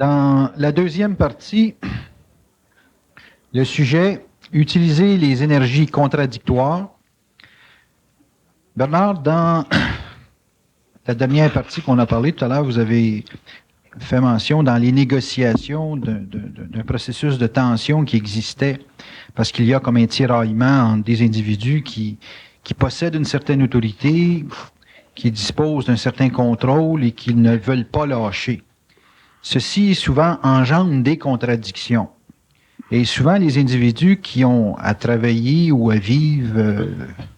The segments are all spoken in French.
Dans la deuxième partie, le sujet, utiliser les énergies contradictoires. Bernard, dans la dernière partie qu'on a parlé tout à l'heure, vous avez fait mention dans les négociations d'un processus de tension qui existait parce qu'il y a comme un tiraillement entre des individus qui possèdent une certaine autorité, qui disposent d'un certain contrôle et qui ne veulent pas lâcher. Ceci souvent engendre des contradictions. Et souvent, les individus qui ont à travailler ou à vivre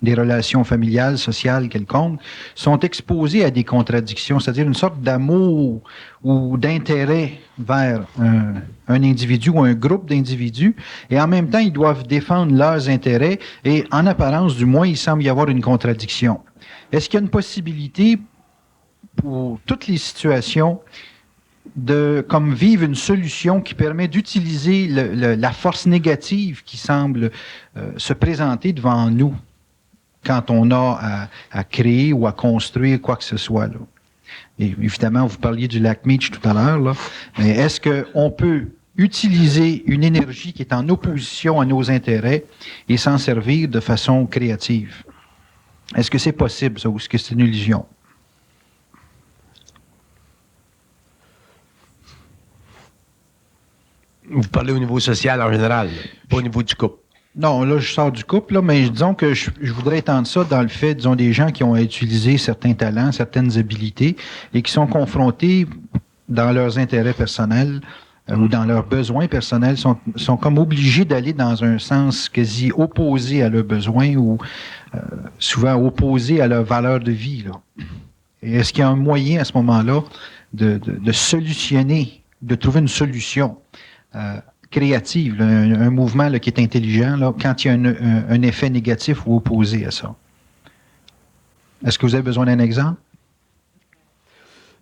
des relations familiales, sociales quelconques, sont exposés à des contradictions, c'est-à-dire une sorte d'amour ou d'intérêt vers un individu ou un groupe d'individus, et en même temps, ils doivent défendre leurs intérêts, et en apparence, du moins, il semble y avoir une contradiction. Est-ce qu'il y a une possibilité pour toutes les situations de comme vivre une solution qui permet d'utiliser la force négative qui semble se présenter devant nous quand on a à créer ou à construire quoi que ce soit, là. Et évidemment, vous parliez du lac Meech tout à l'heure, là. Mais est-ce qu'on peut utiliser une énergie qui est en opposition à nos intérêts et s'en servir de façon créative? Est-ce que c'est possible, ça, ou est-ce que c'est une illusion? Vous parlez au niveau social en général, pas au niveau du couple. Non, là, je sors du couple, là, mais disons que je voudrais étendre ça dans le fait, disons, des gens qui ont utilisé certains talents, certaines habiletés et qui sont confrontés dans leurs intérêts personnels ou dans leurs besoins personnels, sont comme obligés d'aller dans un sens quasi opposé à leurs besoins ou souvent opposé à leur valeur de vie, là. Et est-ce qu'il y a un moyen à ce moment-là de solutionner, de trouver une solution créative, là, un mouvement là, qui est intelligent, là, quand il y a un effet négatif ou opposé à ça? Est-ce que vous avez besoin d'un exemple?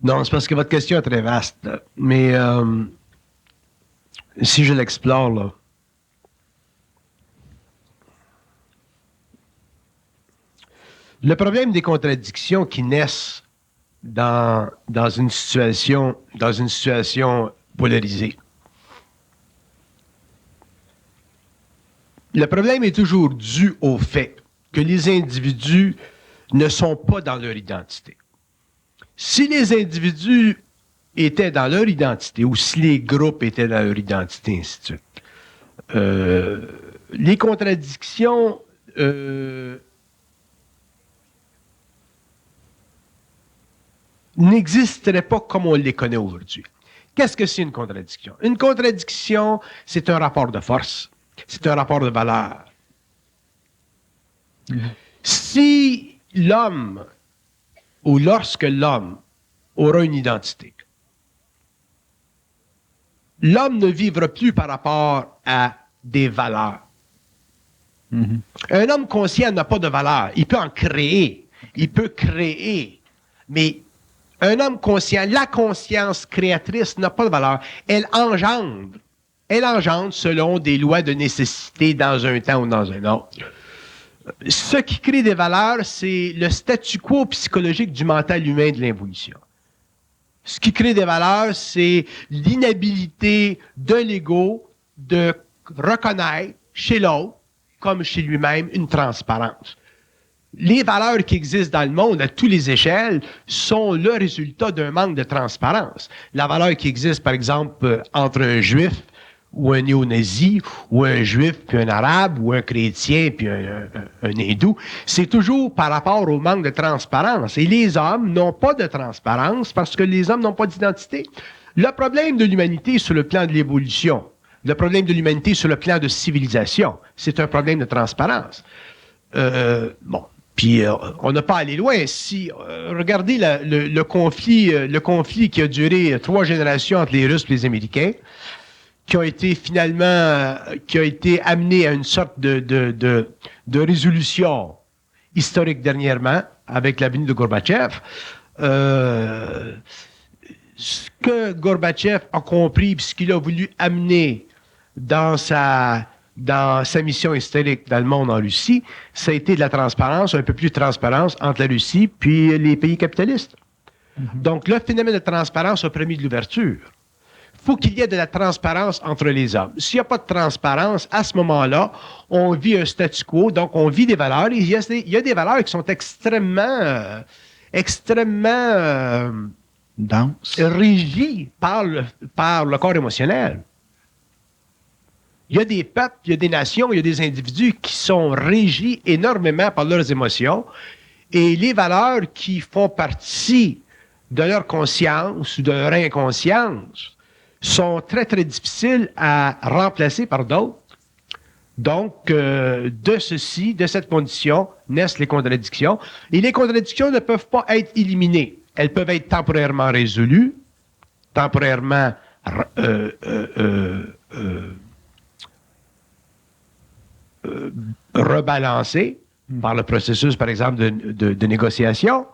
Non, c'est parce que votre question est très vaste. Mais si je l'explore, là, le problème des contradictions qui naissent dans une situation polarisée. Le problème est toujours dû au fait que les individus ne sont pas dans leur identité. Si les individus étaient dans leur identité, ou si les groupes étaient dans leur identité, ainsi de suite, les contradictions n'existeraient pas comme on les connaît aujourd'hui. Qu'est-ce que c'est une contradiction? Une contradiction, c'est un rapport de force. C'est un rapport de valeur. Si l'homme, ou lorsque l'homme aura une identité, l'homme ne vivra plus par rapport à des valeurs. Un homme conscient n'a pas de valeur. Il peut en créer. Il peut créer. Mais un homme conscient, la conscience créatrice n'a pas de valeur. Elle engendre. Elle engendre selon des lois de nécessité dans un temps ou dans un autre. Ce qui crée des valeurs, c'est le statu quo psychologique du mental humain de l'involution. Ce qui crée des valeurs, c'est l'inhabilité de l'ego de reconnaître chez l'autre, comme chez lui-même, une transparence. Les valeurs qui existent dans le monde à toutes les échelles sont le résultat d'un manque de transparence. La valeur qui existe, par exemple, entre un juif ou un néo-nazi, ou un juif puis un arabe, ou un chrétien puis un hindou, c'est toujours par rapport au manque de transparence. Et les hommes n'ont pas de transparence parce que les hommes n'ont pas d'identité. Le problème de l'humanité sur le plan de l'évolution, le problème de l'humanité sur le plan de civilisation, c'est un problème de transparence. Puis on n'a pas allé loin. Si regardez le conflit qui a duré 3 générations entre les Russes et les Américains, qui a été finalement, qui a été amené à une sorte de résolution historique dernièrement avec la venue de Gorbatchev. Ce que Gorbatchev a compris, puis ce qu'il a voulu amener dans sa mission historique dans le monde en Russie, ça a été de la transparence, un peu plus de transparence entre la Russie puis les pays capitalistes. Donc, le phénomène de transparence a permis de l'ouverture. Il faut qu'il y ait de la transparence entre les hommes. S'il n'y a pas de transparence, à ce moment-là, on vit un statu quo, donc on vit des valeurs. Il y a des valeurs qui sont extrêmement Dense. régies par le corps émotionnel. Il y a des peuples, il y a des nations, il y a des individus qui sont régis énormément par leurs émotions et les valeurs qui font partie de leur conscience ou de leur inconscience sont très, très difficiles à remplacer par d'autres. Donc, de cette condition, naissent les contradictions. Et les contradictions ne peuvent pas être éliminées. Elles peuvent être temporairement résolues, temporairement rebalancées par le processus, par exemple, de négociation,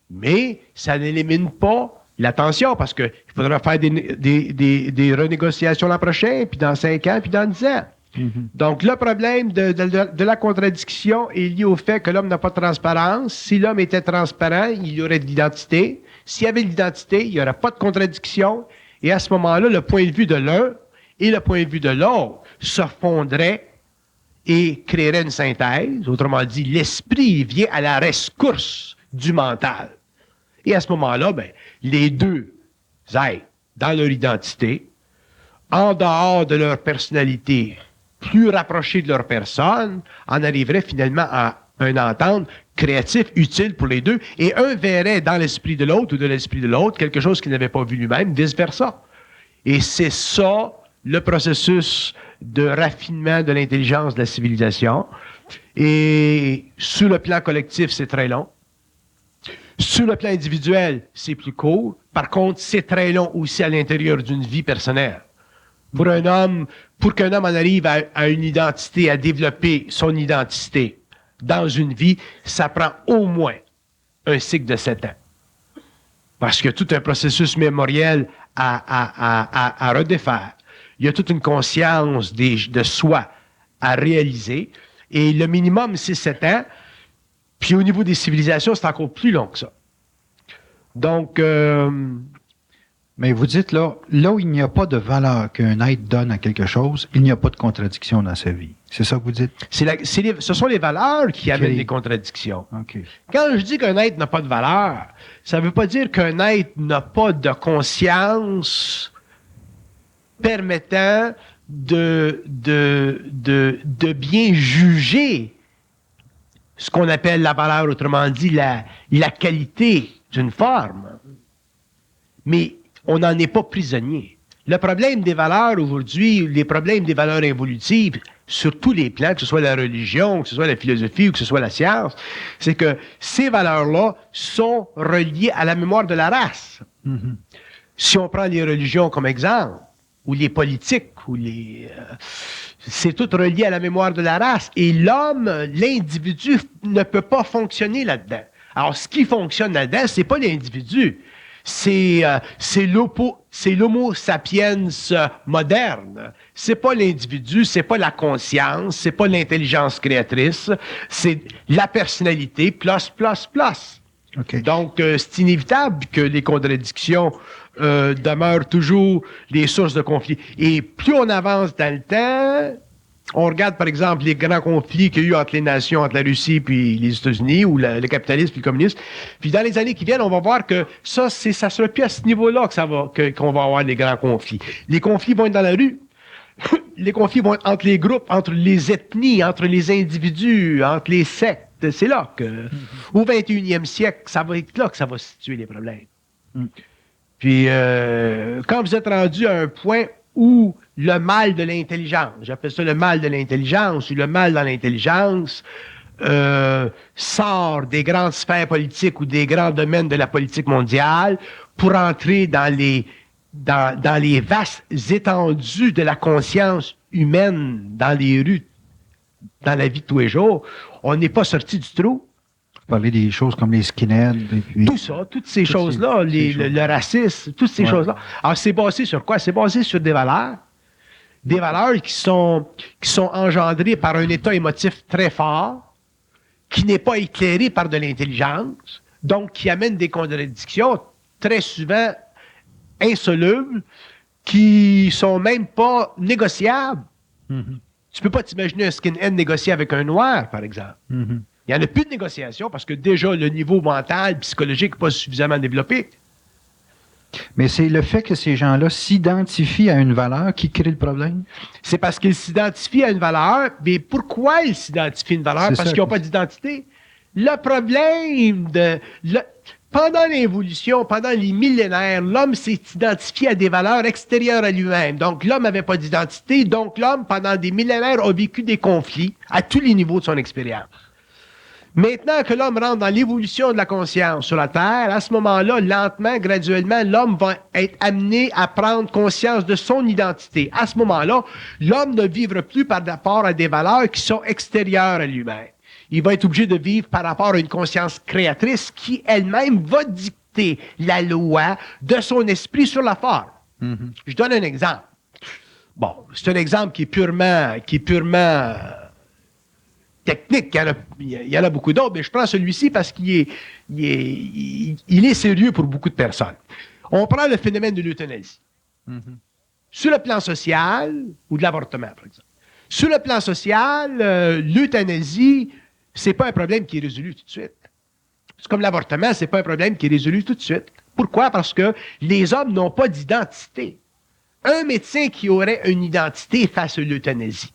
mais ça n'élimine pas la tension parce qu'il faudra faire des renégociations l'an prochain, puis dans 5 ans, puis dans 10 ans. Donc, le problème de la contradiction est lié au fait que l'homme n'a pas de transparence. Si l'homme était transparent, il y aurait de l'identité. S'il y avait de l'identité, il n'y aurait pas de contradiction. Et à ce moment-là, le point de vue de l'un et le point de vue de l'autre se fondraient et créeraient une synthèse. Autrement dit, l'esprit vient à la rescousse du mental. Et à ce moment-là, les deux êtres, dans leur identité, en dehors de leur personnalité, plus rapprochés de leur personne, en arriveraient finalement à un entente créatif, utile pour les deux, et un verrait dans l'esprit de l'autre ou de l'esprit de l'autre quelque chose qu'il n'avait pas vu lui-même, vice-versa. Et c'est ça, le processus de raffinement de l'intelligence de la civilisation. Et sur le plan collectif, c'est très long. Sur le plan individuel, c'est plus court. Par contre, c'est très long aussi à l'intérieur d'une vie personnelle. Pour qu'un homme en arrive à une identité, à développer son identité dans une vie, ça prend au moins un cycle de 7 ans. Parce qu'il y a tout un processus mémoriel à redéfaire. Il y a toute une conscience de soi à réaliser. Et le minimum, c'est 7 ans. Puis au niveau des civilisations, c'est encore plus long que ça. Donc... Mais vous dites là où il n'y a pas de valeur qu'un être donne à quelque chose, il n'y a pas de contradiction dans sa vie. C'est ça que vous dites? Ce sont les valeurs qui amènent les contradictions. Okay. Quand je dis qu'un être n'a pas de valeur, ça ne veut pas dire qu'un être n'a pas de conscience permettant de bien juger ce qu'on appelle la valeur, autrement dit la qualité d'une forme. Mais on n'en est pas prisonnier. Le problème des valeurs aujourd'hui, les problèmes des valeurs évolutives, sur tous les plans, que ce soit la religion, que ce soit la philosophie ou que ce soit la science, c'est que ces valeurs-là sont reliées à la mémoire de la race. Mm-hmm. Si on prend les religions comme exemple, ou les politiques, c'est tout relié à la mémoire de la race. Et l'homme, l'individu, ne peut pas fonctionner là-dedans. Alors, ce qui fonctionne là-dedans, c'est pas l'individu. C'est l'homo sapiens moderne. C'est pas l'individu, c'est pas la conscience, c'est pas l'intelligence créatrice, c'est la personnalité plus. Okay. Donc, c'est inévitable que les contradictions demeurent toujours les sources de conflits. Et plus on avance dans le temps, on regarde par exemple les grands conflits qu'il y a eu entre les nations, entre la Russie puis les États-Unis, ou le capitalisme puis le communisme. Puis dans les années qui viennent, on va voir que ça sera plus à ce niveau-là qu'on va avoir les grands conflits. Les conflits vont être dans la rue. Les conflits vont être entre les groupes, entre les ethnies, entre les individus, entre les sectes. C'est là que, au 21e siècle, ça va être là que ça va se situer les problèmes. Puis, quand vous êtes rendu à un point où le mal de l'intelligence, j'appelle ça le mal de l'intelligence, ou le mal dans l'intelligence, sort des grandes sphères politiques ou des grands domaines de la politique mondiale pour entrer dans les vastes étendues de la conscience humaine, dans les rues, dans la vie de tous les jours, on n'est pas sorti du trou. Vous parlez des choses comme les skinheads. Et puis, tout ça, toutes ces choses-là, le racisme, toutes ces choses-là. Alors, c'est basé sur quoi? C'est basé sur des valeurs qui sont engendrées par un état émotif très fort, qui n'est pas éclairé par de l'intelligence, donc qui amène des contradictions très souvent insolubles, qui sont même pas négociables. Mhm. Tu peux pas t'imaginer un skinhead négocier avec un noir, par exemple. Mhm. Il n'y en a plus de négociation parce que déjà, le niveau mental, psychologique n'est pas suffisamment développé. Mais c'est le fait que ces gens-là s'identifient à une valeur qui crée le problème? C'est parce qu'ils s'identifient à une valeur. Mais pourquoi ils s'identifient à une valeur? C'est Parce ça. qu'ils n'ont pas d'identité. Le problème pendant l'évolution, pendant les millénaires, l'homme s'est identifié à des valeurs extérieures à lui-même. Donc, l'homme n'avait pas d'identité. Donc, l'homme, pendant des millénaires, a vécu des conflits à tous les niveaux de son expérience. Maintenant que l'homme rentre dans l'évolution de la conscience sur la Terre, à ce moment-là, lentement, graduellement, l'homme va être amené à prendre conscience de son identité. À ce moment-là, l'homme ne vivra plus par rapport à des valeurs qui sont extérieures à lui-même. Il va être obligé de vivre par rapport à une conscience créatrice qui elle-même va dicter la loi de son esprit sur la forme. Mhm. Je donne un exemple. Bon, c'est un exemple qui est purement technique. Il y en a beaucoup d'autres, mais je prends celui-ci parce qu'il est sérieux pour beaucoup de personnes. On prend le phénomène de l'euthanasie. Mhm. Sur le plan social, ou de l'avortement, par exemple. Sur le plan social, l'euthanasie, c'est pas un problème qui est résolu tout de suite. C'est comme l'avortement, c'est pas un problème qui est résolu tout de suite. Pourquoi? Parce que les hommes n'ont pas d'identité. Un médecin qui aurait une identité face à l'euthanasie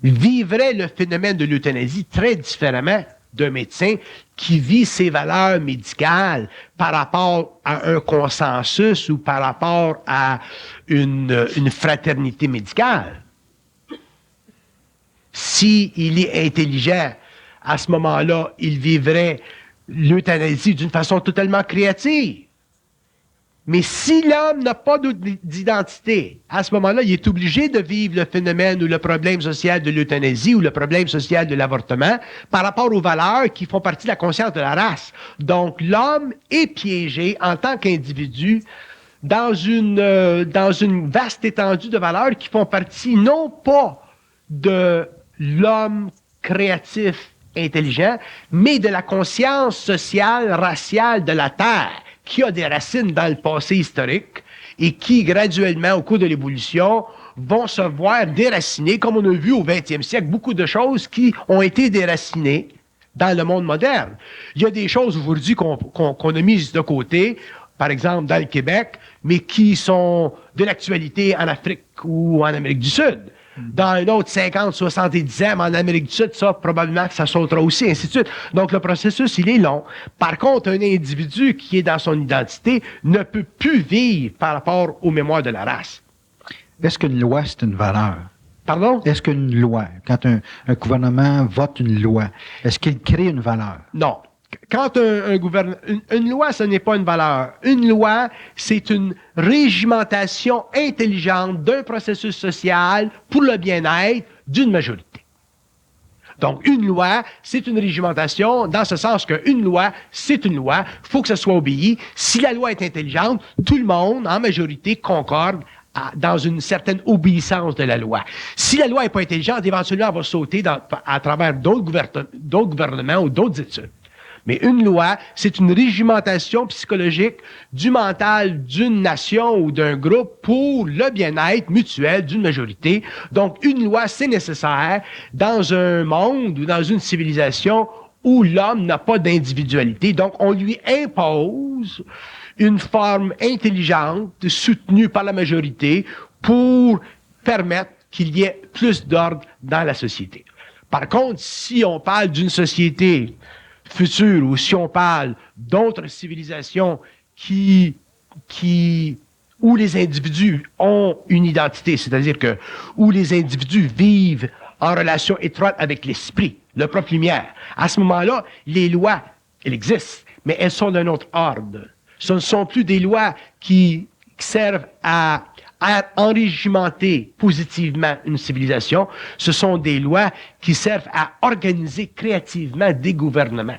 vivrait le phénomène de l'euthanasie très différemment d'un médecin qui vit ses valeurs médicales par rapport à un consensus ou par rapport à une fraternité médicale. S'il est intelligent, à ce moment-là, il vivrait l'euthanasie d'une façon totalement créative. Mais si l'homme n'a pas d'identité, à ce moment-là, il est obligé de vivre le phénomène ou le problème social de l'euthanasie ou le problème social de l'avortement par rapport aux valeurs qui font partie de la conscience de la race. Donc, l'homme est piégé en tant qu'individu dans une vaste étendue de valeurs qui font partie non pas de l'homme créatif intelligent, mais de la conscience sociale, raciale de la Terre, qui a des racines dans le passé historique et qui, graduellement, au cours de l'évolution, vont se voir déraciner, comme on a vu au 20e siècle, beaucoup de choses qui ont été déracinées dans le monde moderne. Il y a des choses aujourd'hui qu'on a mises de côté, par exemple dans le Québec, mais qui sont de l'actualité en Afrique ou en Amérique du Sud. Dans un autre 50, 70 ans, en Amérique du Sud, ça, probablement que ça sautera aussi, ainsi de suite. Donc, le processus, il est long. Par contre, un individu qui est dans son identité ne peut plus vivre par rapport aux mémoires de la race. Est-ce qu'une loi, c'est une valeur? Pardon? Est-ce qu'une loi, quand un gouvernement vote une loi, est-ce qu'il crée une valeur? Non. Quand une loi, ce n'est pas une valeur. Une loi, c'est une régimentation intelligente d'un processus social pour le bien-être d'une majorité. Donc, une loi, c'est une régimentation dans ce sens qu'une loi, c'est une loi. Il faut que ça soit obéi. Si la loi est intelligente, tout le monde, en majorité, concorde dans une certaine obéissance de la loi. Si la loi n'est pas intelligente, éventuellement, elle va sauter à travers d'autres gouvernements ou d'autres études. Mais une loi, c'est une régimentation psychologique du mental d'une nation ou d'un groupe pour le bien-être mutuel d'une majorité. Donc, une loi, c'est nécessaire dans un monde ou dans une civilisation où l'homme n'a pas d'individualité. Donc, on lui impose une forme intelligente, soutenue par la majorité, pour permettre qu'il y ait plus d'ordre dans la société. Par contre, si on parle d'une société future, ou si on parle d'autres civilisations où les individus ont une identité, c'est-à-dire que où les individus vivent en relation étroite avec l'esprit, leur propre lumière, à ce moment-là, les lois, elles existent, mais elles sont d'un autre ordre. Ce ne sont plus des lois qui servent à enrégimenter positivement une civilisation, ce sont des lois qui servent à organiser créativement des gouvernements.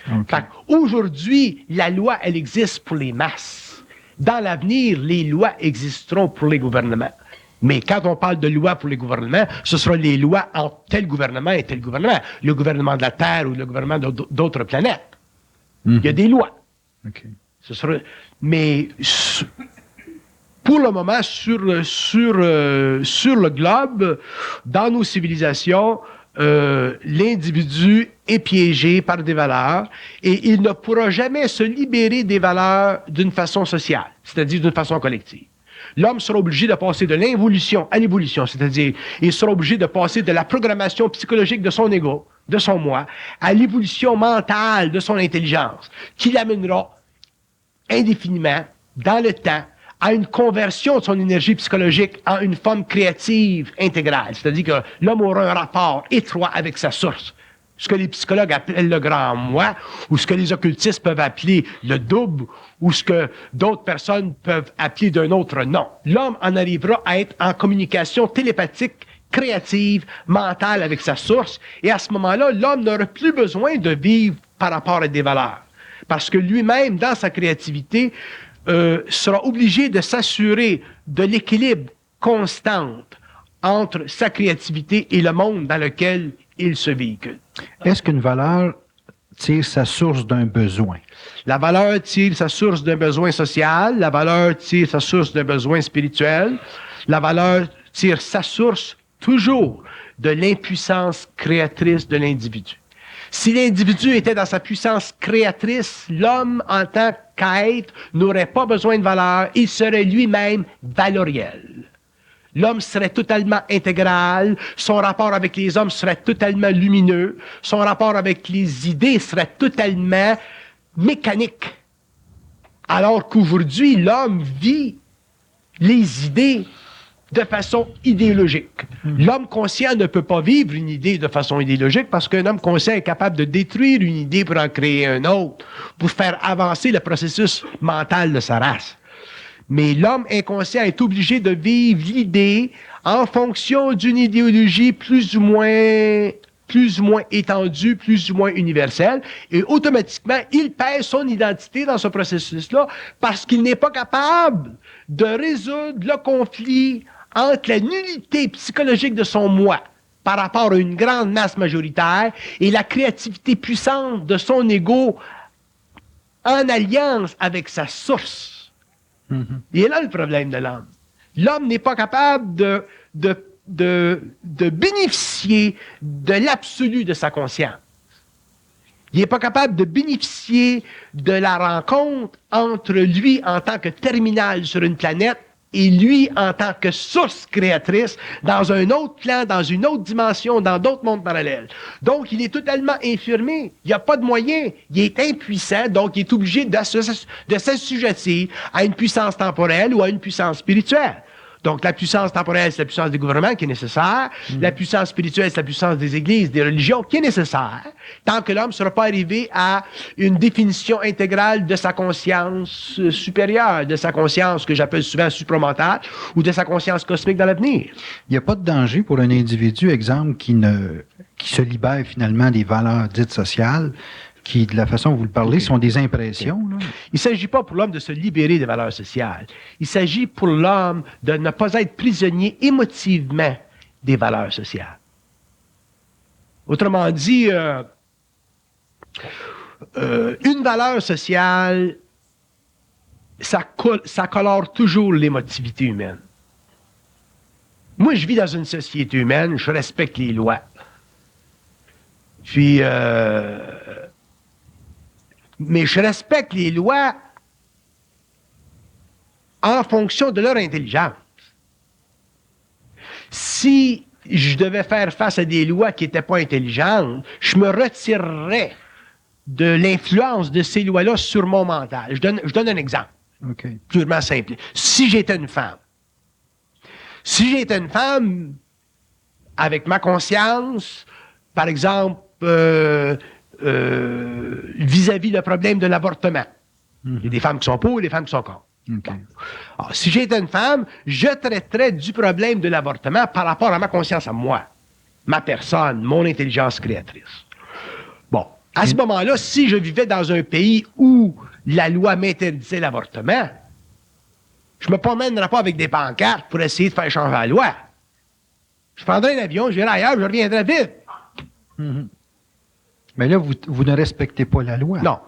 Okay. Aujourd'hui, la loi, elle existe pour les masses. Dans l'avenir, les lois existeront pour les gouvernements. Mais quand on parle de loi pour les gouvernements, ce sera les lois entre tel gouvernement et tel gouvernement. Le gouvernement de la Terre ou le gouvernement d'autres planètes. Mm-hmm. Il y a des lois. Okay. Mais pour le moment, sur le globe, dans nos civilisations, l'individu est piégé par des valeurs et il ne pourra jamais se libérer des valeurs d'une façon sociale, c'est-à-dire d'une façon collective. L'homme sera obligé de passer de l'involution à l'évolution, c'est-à-dire il sera obligé de passer de la programmation psychologique de son ego, de son moi, à l'évolution mentale de son intelligence, qui l'amènera indéfiniment, dans le temps, à une conversion de son énergie psychologique en une forme créative intégrale. C'est-à-dire que l'homme aura un rapport étroit avec sa source. Ce que les psychologues appellent le grand moi, ou ce que les occultistes peuvent appeler le double, ou ce que d'autres personnes peuvent appeler d'un autre nom. L'homme en arrivera à être en communication télépathique, créative, mentale avec sa source, et à ce moment-là, l'homme n'aura plus besoin de vivre par rapport à des valeurs. Parce que lui-même, dans sa créativité, sera obligé de s'assurer de l'équilibre constant entre sa créativité et le monde dans lequel il se véhicule. Est-ce qu'une valeur tire sa source d'un besoin? La valeur tire sa source d'un besoin social, la valeur tire sa source d'un besoin spirituel, la valeur tire sa source toujours de l'impuissance créatrice de l'individu. Si l'individu était dans sa puissance créatrice, l'homme, en tant qu'être, n'aurait pas besoin de valeur, il serait lui-même valoriel. L'homme serait totalement intégral, son rapport avec les hommes serait totalement lumineux, son rapport avec les idées serait totalement mécanique. Alors qu'aujourd'hui, l'homme vit les idées de façon idéologique. L'homme conscient ne peut pas vivre une idée de façon idéologique parce qu'un homme conscient est capable de détruire une idée pour en créer une autre, pour faire avancer le processus mental de sa race. Mais l'homme inconscient est obligé de vivre l'idée en fonction d'une idéologie plus ou moins étendue, plus ou moins universelle, et automatiquement, il perd son identité dans ce processus-là parce qu'il n'est pas capable de résoudre le conflit entre la nullité psychologique de son moi par rapport à une grande masse majoritaire et la créativité puissante de son ego en alliance avec sa source. Et là, le problème de l'homme. L'homme n'est pas capable de bénéficier de l'absolu de sa conscience. Il n'est pas capable de bénéficier de la rencontre entre lui en tant que terminal sur une planète et lui en tant que source créatrice dans un autre plan, dans une autre dimension, dans d'autres mondes parallèles. Donc, il est totalement infirmé. Il n'y a pas de moyen. Il est impuissant, donc il est obligé de s'assujettir à une puissance temporelle ou à une puissance spirituelle. Donc, la puissance temporelle, c'est la puissance des gouvernements qui est nécessaire. La puissance spirituelle, c'est la puissance des églises, des religions qui est nécessaire. Tant que l'homme ne sera pas arrivé à une définition intégrale de sa conscience supérieure, de sa conscience que j'appelle souvent supramentale, ou de sa conscience cosmique dans l'avenir. Il n'y a pas de danger pour un individu, exemple, qui se libère finalement des valeurs dites sociales, qui, de la façon dont vous le parlez, sont des impressions. Là. Il ne s'agit pas pour l'homme de se libérer des valeurs sociales. Il s'agit pour l'homme de ne pas être prisonnier émotivement des valeurs sociales. Autrement dit, une valeur sociale, ça colore toujours l'émotivité humaine. Moi, je vis dans une société humaine, je respecte les lois. Puis... mais je respecte les lois en fonction de leur intelligence. Si je devais faire face à des lois qui n'étaient pas intelligentes, je me retirerais de l'influence de ces lois-là sur mon mental. Je donne un exemple, purement simple. Si j'étais une femme, avec ma conscience, par exemple, vis-à-vis le problème de l'avortement. Il y a des femmes qui sont pour et des femmes qui sont contre. Alors, si j'étais une femme, je traiterais du problème de l'avortement par rapport à ma conscience à moi, ma personne, mon intelligence créatrice. Bon, à ce moment-là, si je vivais dans un pays où la loi m'interdisait l'avortement, je me promènerais pas avec des pancartes pour essayer de faire changer la loi. Je prendrais un avion, j'irai ailleurs, je reviendrai vite. Mais là, vous ne respectez pas la loi. Non.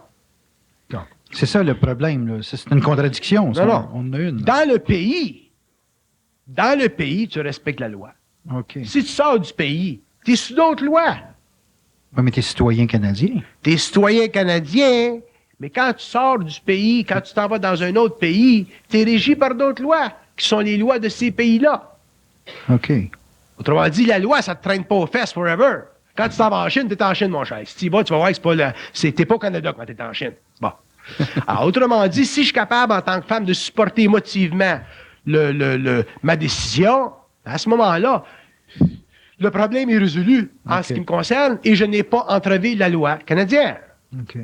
C'est ça le problème, là. C'est une contradiction, ça. Non. On en a une. Dans le pays, tu respectes la loi. OK. Si tu sors du pays, tu es sous d'autres lois. Oui, mais t'es citoyen canadien. Tu es citoyen canadien, mais quand tu sors du pays, quand tu t'en vas dans un autre pays, tu es régi par d'autres lois, qui sont les lois de ces pays-là. OK. Autrement dit, la loi, ça te traîne pas aux fesses forever. Quand tu t'en vas en Chine, t'es en Chine, mon cher. Si tu y vas, tu vas voir que t'es pas au Canada quand t'es en Chine. Bon. Alors, autrement dit, si je suis capable, en tant que femme, de supporter émotivement ma décision, à ce moment-là, le problème est résolu en ce qui me concerne et je n'ai pas entrevé la loi canadienne. OK.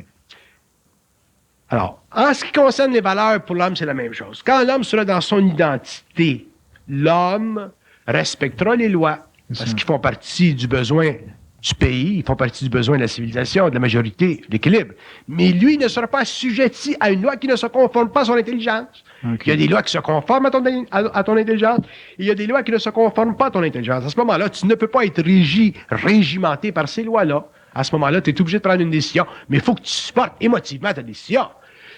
Alors, en ce qui concerne les valeurs, pour l'homme, c'est la même chose. Quand l'homme sera dans son identité, l'homme respectera les lois parce qu'ils font partie du besoin du pays, ils font partie du besoin de la civilisation, de la majorité, de l'équilibre. Mais lui ne sera pas assujetti à une loi qui ne se conforme pas à son intelligence. Okay. Il y a des lois qui se conforment à ton intelligence, et il y a des lois qui ne se conforment pas à ton intelligence. À ce moment-là, tu ne peux pas être régimenté par ces lois-là. À ce moment-là, tu es obligé de prendre une décision, mais il faut que tu supportes émotivement ta décision.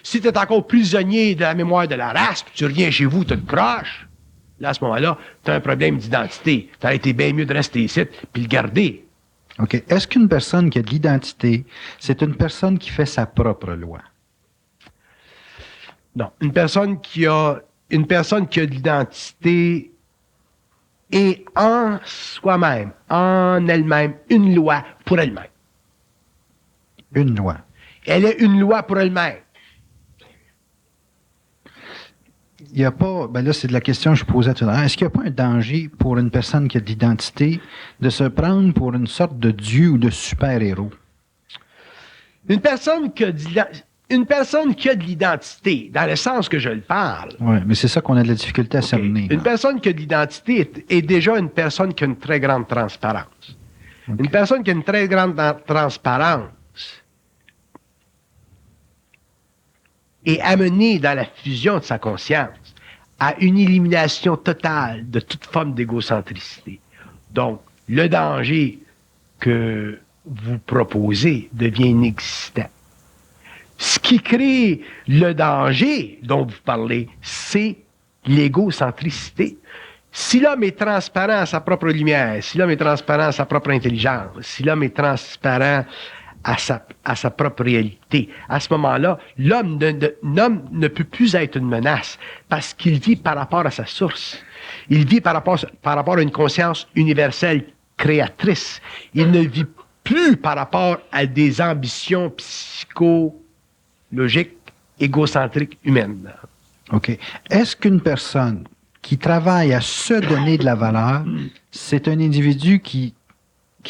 Si tu es encore prisonnier de la mémoire de la race, puis tu reviens chez vous, tu te croches, là, à ce moment-là, tu as un problème d'identité. Ça aurait été bien mieux de rester ici, puis le garder. OK. Est-ce qu'une personne qui a de l'identité, c'est une personne qui fait sa propre loi? Non. Une personne qui a de l'identité est en soi-même, en elle-même, une loi pour elle-même. Une loi. Elle est une loi pour elle-même. Il n'y a pas, ben là, c'est de la question que je posais tout à l'heure. Est-ce qu'il n'y a pas un danger pour une personne qui a de l'identité de se prendre pour une sorte de dieu ou de super-héros? Une personne qui a de l'identité, dans le sens que je le parle. Oui, mais c'est ça qu'on a de la difficulté à s'amener. Une personne qui a de l'identité est déjà une personne qui a une très grande transparence. Okay. Une personne qui a une très grande transparence est amenée dans la fusion de sa conscience à une élimination totale de toute forme d'égocentricité. Donc, le danger que vous proposez devient inexistant. Ce qui crée le danger dont vous parlez, c'est l'égocentricité. Si l'homme est transparent à sa propre lumière, si l'homme est transparent à sa propre intelligence, si l'homme est transparent à sa propre réalité, à ce moment-là, l'homme ne peut plus être une menace parce qu'il vit par rapport à sa source. Il vit par rapport à une conscience universelle créatrice. Il ne vit plus par rapport à des ambitions psychologiques, égocentriques, humaines. OK. Est-ce qu'une personne qui travaille à se donner de la valeur, c'est un individu qui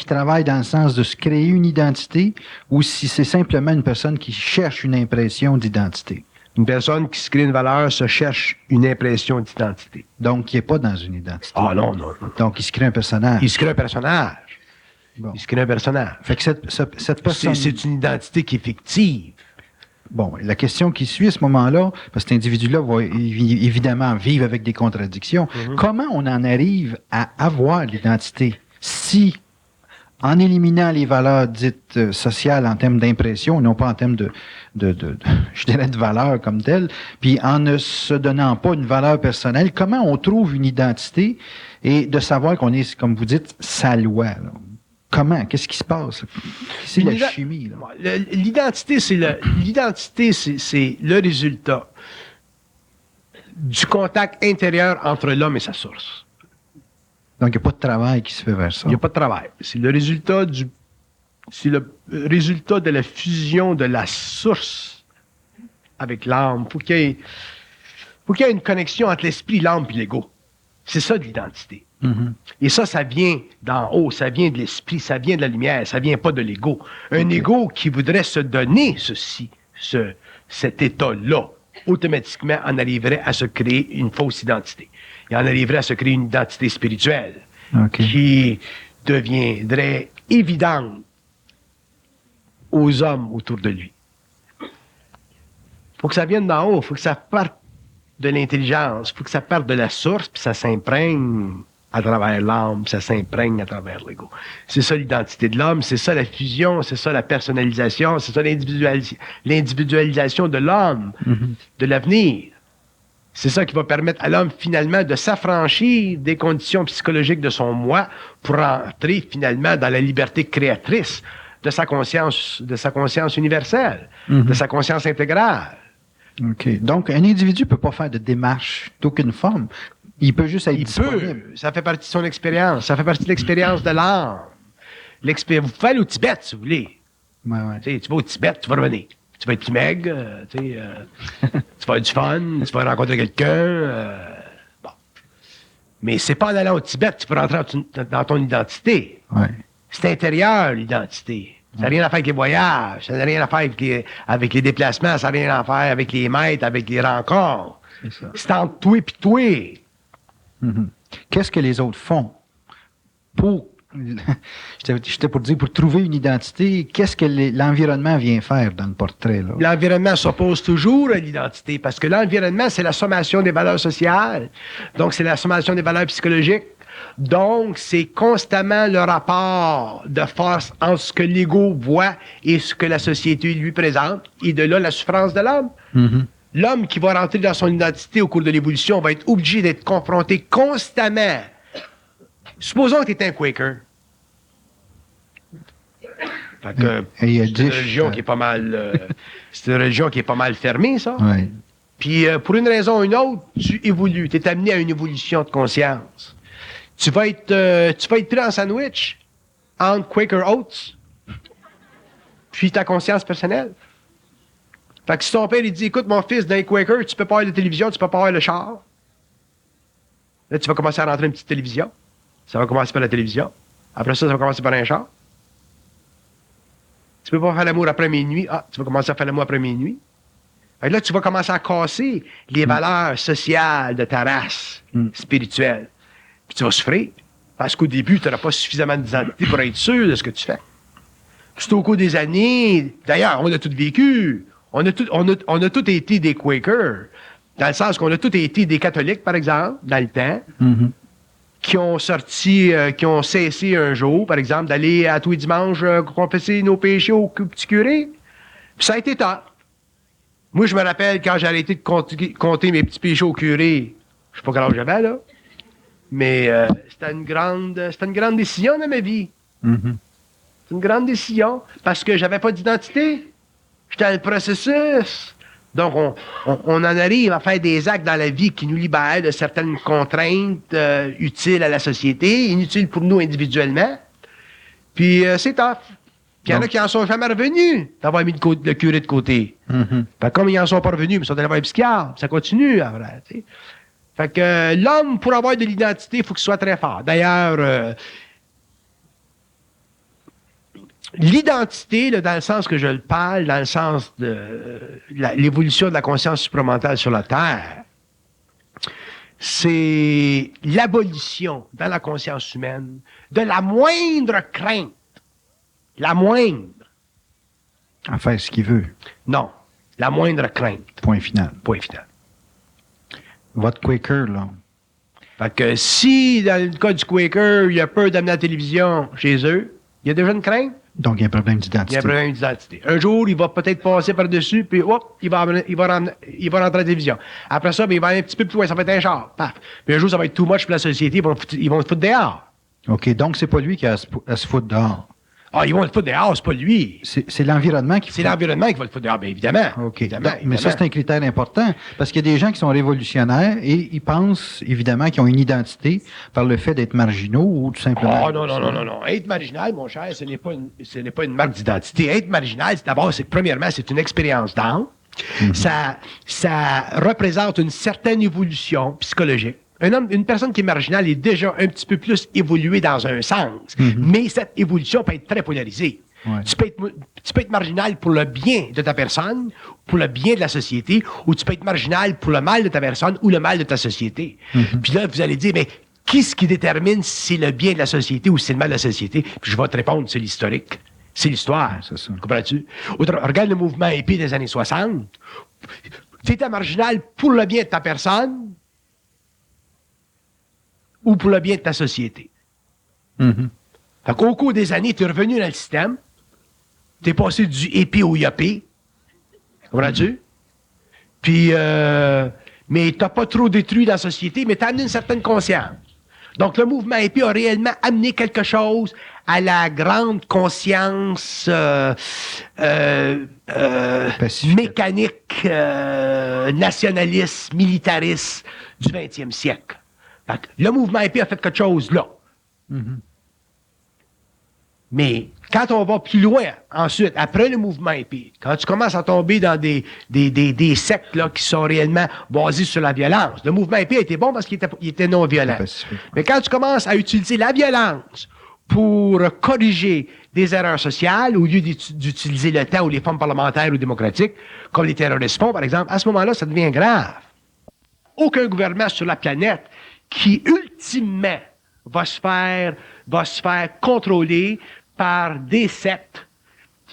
travaille dans le sens de se créer une identité ou si c'est simplement une personne qui cherche une impression d'identité? Une personne qui se crée une valeur se cherche une impression d'identité. Donc, qui n'est pas dans une identité. Ah non. Donc, il se crée un personnage. Il se crée un personnage. Bon. Il se crée un personnage. Fait que cette personne... C'est une identité qui est fictive. Bon, la question qui suit à ce moment-là, parce que cet individu-là va évidemment vivre avec des contradictions, comment on en arrive à avoir l'identité si... En éliminant les valeurs dites sociales en termes d'impression, non pas en termes je dirais, de valeur comme telle, puis en ne se donnant pas une valeur personnelle, comment on trouve une identité et de savoir qu'on est, comme vous dites, sa loi? Là? Comment? Qu'est-ce qui se passe? C'est la chimie. Là. L'identité, c'est le résultat du contact intérieur entre l'homme et sa source. Donc, il n'y a pas de travail qui se fait vers ça. Il n'y a pas de travail. C'est le résultat de la fusion de la source avec l'âme. Faut qu'il y ait une connexion entre l'esprit, l'âme et l'ego. C'est ça de l'identité. Mm-hmm. Et ça vient d'en haut, ça vient de l'esprit, ça vient de la lumière, ça vient pas de l'ego. Un ego qui voudrait se donner cet état-là, automatiquement en arriverait à se créer une fausse identité. Il en arriverait à se créer une identité spirituelle qui deviendrait évidente aux hommes autour de lui. Il faut que ça vienne d'en haut, il faut que ça parte de l'intelligence, il faut que ça parte de la source, puis ça s'imprègne à travers l'âme, ça s'imprègne à travers l'ego. C'est ça l'identité de l'homme, c'est ça la fusion, c'est ça la personnalisation, c'est ça l'individualisation de l'homme, de l'avenir. C'est ça qui va permettre à l'homme finalement de s'affranchir des conditions psychologiques de son moi pour entrer finalement dans la liberté créatrice de sa conscience universelle, de sa conscience intégrale. OK. Donc, un individu ne peut pas faire de démarche d'aucune forme. Il peut juste être disponible. Ça fait partie de son expérience. Ça fait partie de l'expérience de l'âme. Vous pouvez aller au Tibet, si vous voulez. Ouais. Tu vas au Tibet, tu vas revenir. Tu vas être plus maigre, tu vas avoir du fun, tu vas rencontrer quelqu'un. Bon. Mais c'est pas en allant au Tibet que tu peux rentrer dans ton identité. Ouais. C'est intérieur, l'identité. Ça n'a rien à faire avec les voyages, ça n'a rien à faire avec les déplacements, ça n'a rien à faire avec les maîtres, avec les rencontres. C'est entre toi et toi. Qu'est-ce que les autres font pour, j'étais pour dire, pour trouver une identité, qu'est-ce que l'environnement vient faire dans le portrait, là? L'environnement s'oppose toujours à l'identité parce que l'environnement, c'est la sommation des valeurs sociales. Donc, c'est la sommation des valeurs psychologiques. Donc, c'est constamment le rapport de force entre ce que l'ego voit et ce que la société lui présente. Et de là, la souffrance de l'homme. L'homme qui va rentrer dans son identité au cours de l'évolution va être obligé d'être confronté constamment. Supposons que tu es un Quaker. Fait que c'est une religion qui est pas mal... c'est une religion qui est pas mal fermée, ça. Ouais. Puis, pour une raison ou une autre, tu évolues. Tu es amené à une évolution de conscience. Tu vas être pris en sandwich entre Quaker Oats puis ta conscience personnelle. Fait que si ton père il dit, écoute mon fils, dans les Quaker, tu peux pas avoir de télévision, tu peux pas avoir le char. Là, tu vas commencer à rentrer une petite télévision. Ça va commencer par la télévision. Après ça va commencer par un char. Tu peux pas faire l'amour après minuit. Ah, tu vas commencer à faire l'amour après minuit. Fait que là, tu vas commencer à casser les valeurs sociales de ta race spirituelle. Puis tu vas souffrir. Parce qu'au début, tu n'auras pas suffisamment d'identité pour être sûr de ce que tu fais. C'est au cours des années. D'ailleurs, on a tout vécu. On a tout été des Quakers. Dans le sens qu'on a tout été des catholiques, par exemple, dans le temps, qui ont cessé un jour, par exemple, d'aller à tous les dimanches confesser nos péchés au petit curé. Puis ça a été tard. Moi, je me rappelle quand j'ai arrêté de compter mes petits péchés au curé. Je sais pas quel âge j'avais, là. Mais c'était une grande décision dans ma vie. C'est une grande décision parce que j'avais pas d'identité. J'étais dans le processus. Donc, on en arrive à faire des actes dans la vie qui nous libèrent de certaines contraintes utiles à la société, inutiles pour nous individuellement. Puis, c'est tough. Puis, il y en a qui en sont jamais revenus d'avoir mis le curé de côté. Comme ils en sont pas revenus, ils sont allés voir un psychiatre. Ça continue, en vrai, tu sais. Fait que l'homme, pour avoir de l'identité, il faut qu'il soit très fort. D'ailleurs, l'identité, là, dans le sens que je le parle, dans le sens de l'évolution de la conscience supramentale sur la Terre, c'est l'abolition dans la conscience humaine de la moindre crainte. La moindre. À faire ce qu'il veut. Non, la moindre crainte. Point final. Point final. Votre Quaker, là. Fait que si, dans le cas du Quaker, il y a peur d'amener la télévision chez eux, il y a déjà une crainte. Donc, il y a un problème d'identité. Il y a un problème d'identité. Un jour, il va peut-être passer par-dessus, puis hop, il va rentrer à la télévision. Après ça, ben, il va aller un petit peu plus loin, ça va être un char. Paf. Puis un jour, ça va être too much pour la société, ils vont le foutre dehors. OK, donc c'est pas lui qui a à se foutre dehors. Ah, ils vont le foutre dehors, c'est pas lui. C'est l'environnement qui... C'est l'environnement qui va le foutre dehors, bien évidemment. OK. Évidemment, Mais ça, c'est un critère important, parce qu'il y a des gens qui sont révolutionnaires et ils pensent, évidemment, qu'ils ont une identité par le fait d'être marginaux ou tout simplement... Oh, non. Être marginal, mon cher, ce n'est pas une marque d'identité. Être marginal, premièrement, c'est une expérience d'âme. Ça représente une certaine évolution psychologique. Une personne qui est marginale est déjà un petit peu plus évoluée dans un sens. Mais cette évolution peut être très polarisée. Ouais. Tu peux être marginal pour le bien de ta personne, pour le bien de la société, ou tu peux être marginal pour le mal de ta personne ou le mal de ta société. Puis là, vous allez dire, mais qu'est-ce qui détermine si c'est le bien de la société ou si c'est le mal de la société? Puis je vais te répondre, c'est l'historique. C'est l'histoire. C'est ça. Comprends-tu? Regarde le mouvement hippie des années 60. Tu étais marginal pour le bien de ta personne, ou pour le bien de ta société. Fait qu'au cours des années, tu es revenu dans le système, tu es passé du hippie au yuppie, comprends-tu? Puis, mais tu n'as pas trop détruit la société, mais tu as amené une certaine conscience. Donc, le mouvement hippie a réellement amené quelque chose à la grande conscience mécanique, nationaliste, militariste du 20e siècle. Fait que le mouvement hippie a fait quelque chose là. Mais quand on va plus loin, ensuite, après le mouvement hippie, quand tu commences à tomber dans des sectes là, qui sont réellement basées sur la violence, le mouvement hippie était bon parce qu'il était non violent. Mais quand tu commences à utiliser la violence pour corriger des erreurs sociales, au lieu d'utiliser le temps ou les formes parlementaires ou démocratiques, comme les terroristes font, par exemple, à ce moment-là, ça devient grave. Aucun gouvernement sur la planète qui, ultimement, va se faire contrôler par des sectes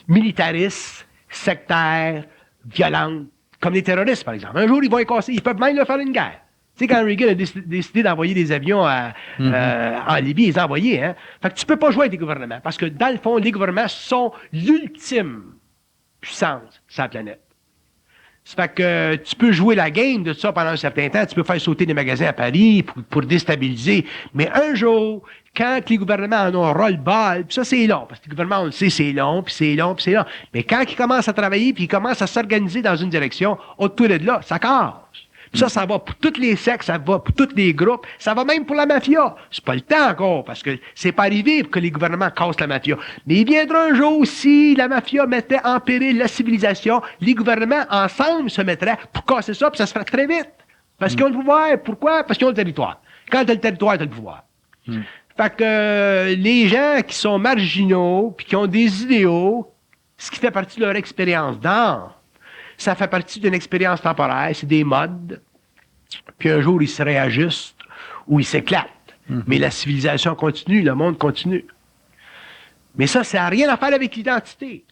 militaristes, sectaires, violentes, comme les terroristes, par exemple. Un jour, ils vont écasser, ils peuvent même leur faire une guerre. Tu sais, quand Reagan a décidé d'envoyer des avions en Libye, ils les ont envoyés, hein. Fait que tu peux pas jouer avec des gouvernements, parce que, dans le fond, les gouvernements sont l'ultime puissance sur la planète. Ça fait que tu peux jouer la game de ça pendant un certain temps, tu peux faire sauter des magasins à Paris pour déstabiliser, mais un jour, quand les gouvernements en ont ras-le-bol, puis ça c'est long, parce que les gouvernements, on le sait, c'est long, puis c'est long, puis c'est long, mais quand ils commencent à travailler, puis ils commencent à s'organiser dans une direction, autour de là, ça casse. Puis ça va pour tous les sexes, ça va pour tous les groupes, ça va même pour la mafia. C'est pas le temps encore, parce que c'est pas arrivé pour que les gouvernements cassent la mafia. Mais il viendra un jour, si la mafia mettait en péril la civilisation, les gouvernements ensemble se mettraient pour casser ça, puis ça se ferait très vite. Parce qu'ils ont le pouvoir. Pourquoi? Parce qu'ils ont le territoire. Quand t'as le territoire, t'as le pouvoir. Fait que les gens qui sont marginaux, puis qui ont des idéaux, ce qui fait partie de leur expérience d'art, ça fait partie d'une expérience temporaire, c'est des modes. Puis un jour, ils se réajustent ou ils s'éclatent. Mais la civilisation continue, le monde continue. Mais ça n'a rien à faire avec l'identité.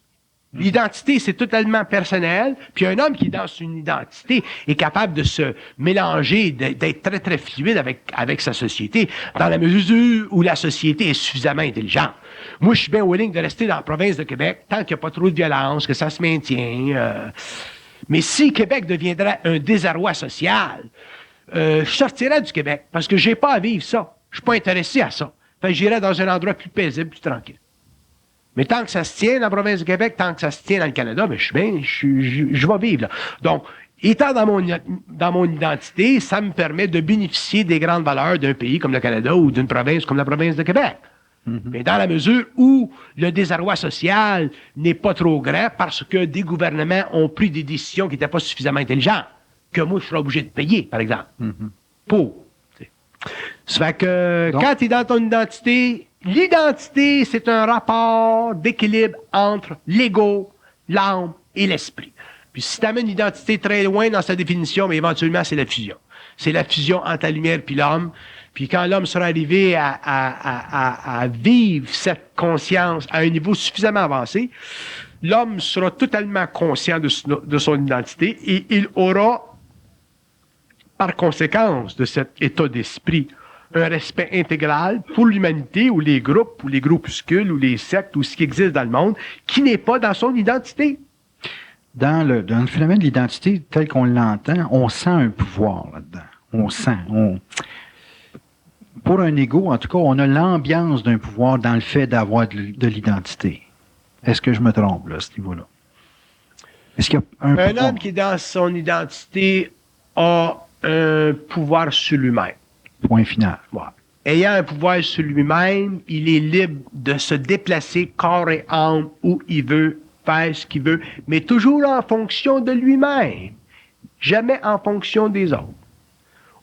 L'identité, c'est totalement personnel. Puis un homme qui est dans une identité est capable de se mélanger, d'être très, très fluide avec sa société, dans la mesure où la société est suffisamment intelligente. Moi, je suis bien willing de rester dans la province de Québec tant qu'il n'y a pas trop de violence, que ça se maintient. Mais si Québec deviendrait un désarroi social, je sortirais du Québec parce que j'ai pas à vivre ça. Je suis pas intéressé à ça. Fait que j'irais dans un endroit plus paisible, plus tranquille. Mais tant que ça se tient dans la province du Québec, tant que ça se tient dans le Canada, ben je vais vivre là. Donc, étant dans mon identité, ça me permet de bénéficier des grandes valeurs d'un pays comme le Canada ou d'une province comme la province de Québec. Mais dans la mesure où le désarroi social n'est pas trop grand parce que des gouvernements ont pris des décisions qui n'étaient pas suffisamment intelligentes, que moi, je serais obligé de payer, par exemple. Ça fait que donc, quand tu es dans ton identité, l'identité, c'est un rapport d'équilibre entre l'ego, l'âme et l'esprit. Puis si tu amènes l'identité très loin dans sa définition, mais éventuellement, c'est la fusion. C'est la fusion entre la lumière puis l'homme. Puis quand l'homme sera arrivé à vivre cette conscience à un niveau suffisamment avancé, l'homme sera totalement conscient de son identité et il aura, par conséquence de cet état d'esprit, un respect intégral pour l'humanité ou les groupes ou les groupuscules ou les sectes ou ce qui existe dans le monde qui n'est pas dans son identité. Dans le phénomène de l'identité tel qu'on l'entend, on sent un pouvoir là-dedans. On sent. Pour un ego, en tout cas, on a l'ambiance d'un pouvoir dans le fait d'avoir de l'identité. Est-ce que je me trompe là, à ce niveau-là? Est-ce qu'il y a un pouvoir? Homme qui est dans son identité a un pouvoir sur lui-même. Point final. Ouais. Ayant un pouvoir sur lui-même, il est libre de se déplacer corps et âme où il veut, faire ce qu'il veut, mais toujours en fonction de lui-même, jamais en fonction des autres.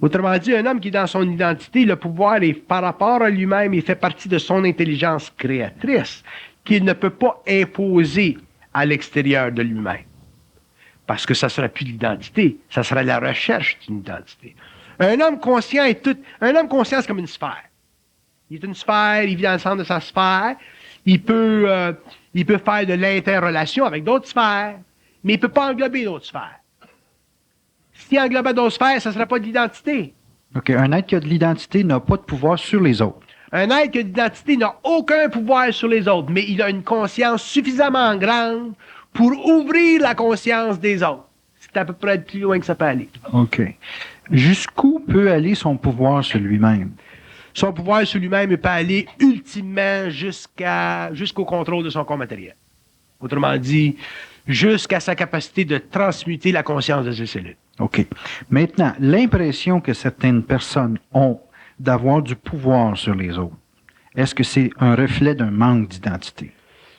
Autrement dit, un homme qui est dans son identité, le pouvoir est par rapport à lui-même, il fait partie de son intelligence créatrice, qu'il ne peut pas imposer à l'extérieur de lui-même. Parce que ça ne serait plus l'identité, ça serait la recherche d'une identité. Un homme conscient c'est comme une sphère. Il est une sphère, il vit dans le centre de sa sphère, il peut faire de l'interrelation avec d'autres sphères, mais il ne peut pas englober d'autres sphères. S'il englobait d'autres sphères, ça ne serait pas de l'identité. OK. Un être qui a de l'identité n'a pas de pouvoir sur les autres. Un être qui a d'identité n'a aucun pouvoir sur les autres, mais il a une conscience suffisamment grande pour ouvrir la conscience des autres. C'est à peu près le plus loin que ça peut aller. OK. Jusqu'où peut aller son pouvoir sur lui-même? Son pouvoir sur lui-même il peut aller ultimement jusqu'au contrôle de son corps matériel. Autrement dit, jusqu'à sa capacité de transmuter la conscience de ses cellules. OK. Maintenant, l'impression que certaines personnes ont d'avoir du pouvoir sur les autres, est-ce que c'est un reflet d'un manque d'identité?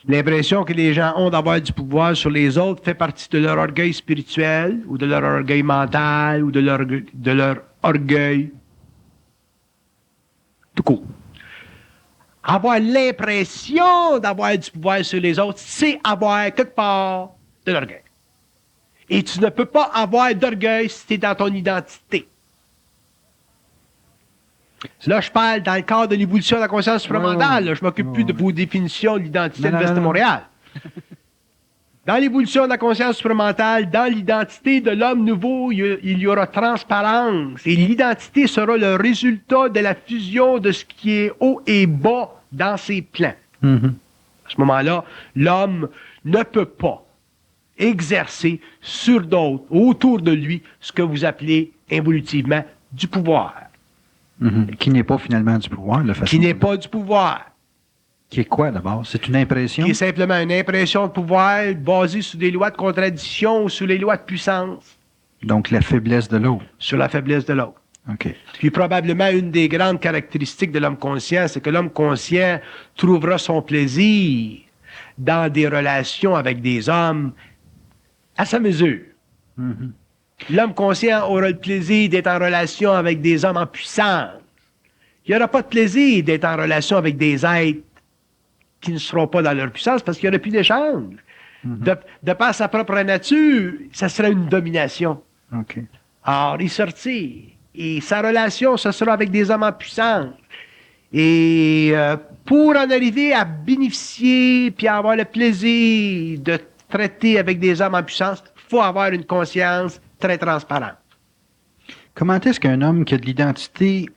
L'impression que les gens ont d'avoir du pouvoir sur les autres fait partie de leur orgueil spirituel ou de leur orgueil mental ou de leur orgueil tout court. Avoir l'impression d'avoir du pouvoir sur les autres, c'est avoir quelque part de l'orgueil. Et tu ne peux pas avoir d'orgueil si tu es dans ton identité. Là, je parle dans le cadre de l'évolution de la conscience supramentale. Là, je ne m'occupe plus de vos définitions de l'identité de l'Est de Montréal. Dans l'évolution de la conscience supramentale, dans l'identité de l'homme nouveau, il y aura transparence. Et l'identité sera le résultat de la fusion de ce qui est haut et bas dans ses plans. Mm-hmm. À ce moment-là, l'homme ne peut pas exercer sur d'autres, autour de lui, ce que vous appelez involutivement du pouvoir. Mm-hmm. Qui n'est pas finalement du pouvoir. Qui n'est pas du pouvoir. Qui est quoi d'abord? C'est une impression? Qui est simplement une impression de pouvoir basée sur des lois de contradiction ou sur les lois de puissance. Donc la faiblesse de l'autre. Sur la faiblesse de l'autre. OK. Puis probablement une des grandes caractéristiques de l'homme conscient, c'est que l'homme conscient trouvera son plaisir dans des relations avec des hommes à sa mesure. Mm-hmm. L'homme conscient aura le plaisir d'être en relation avec des hommes en puissance. Il n'aura pas de plaisir d'être en relation avec des êtres qui ne seront pas dans leur puissance parce qu'il n'y aura plus d'échange. Mm-hmm. De par sa propre nature, ça sera une domination. OK. Alors, il sortit. Et sa relation, ce sera avec des hommes en puissance. Et pour en arriver à bénéficier puis à avoir le plaisir de traiter avec des hommes en puissance, il faut avoir une conscience très transparente. Comment est-ce qu'un homme qui a de l'identité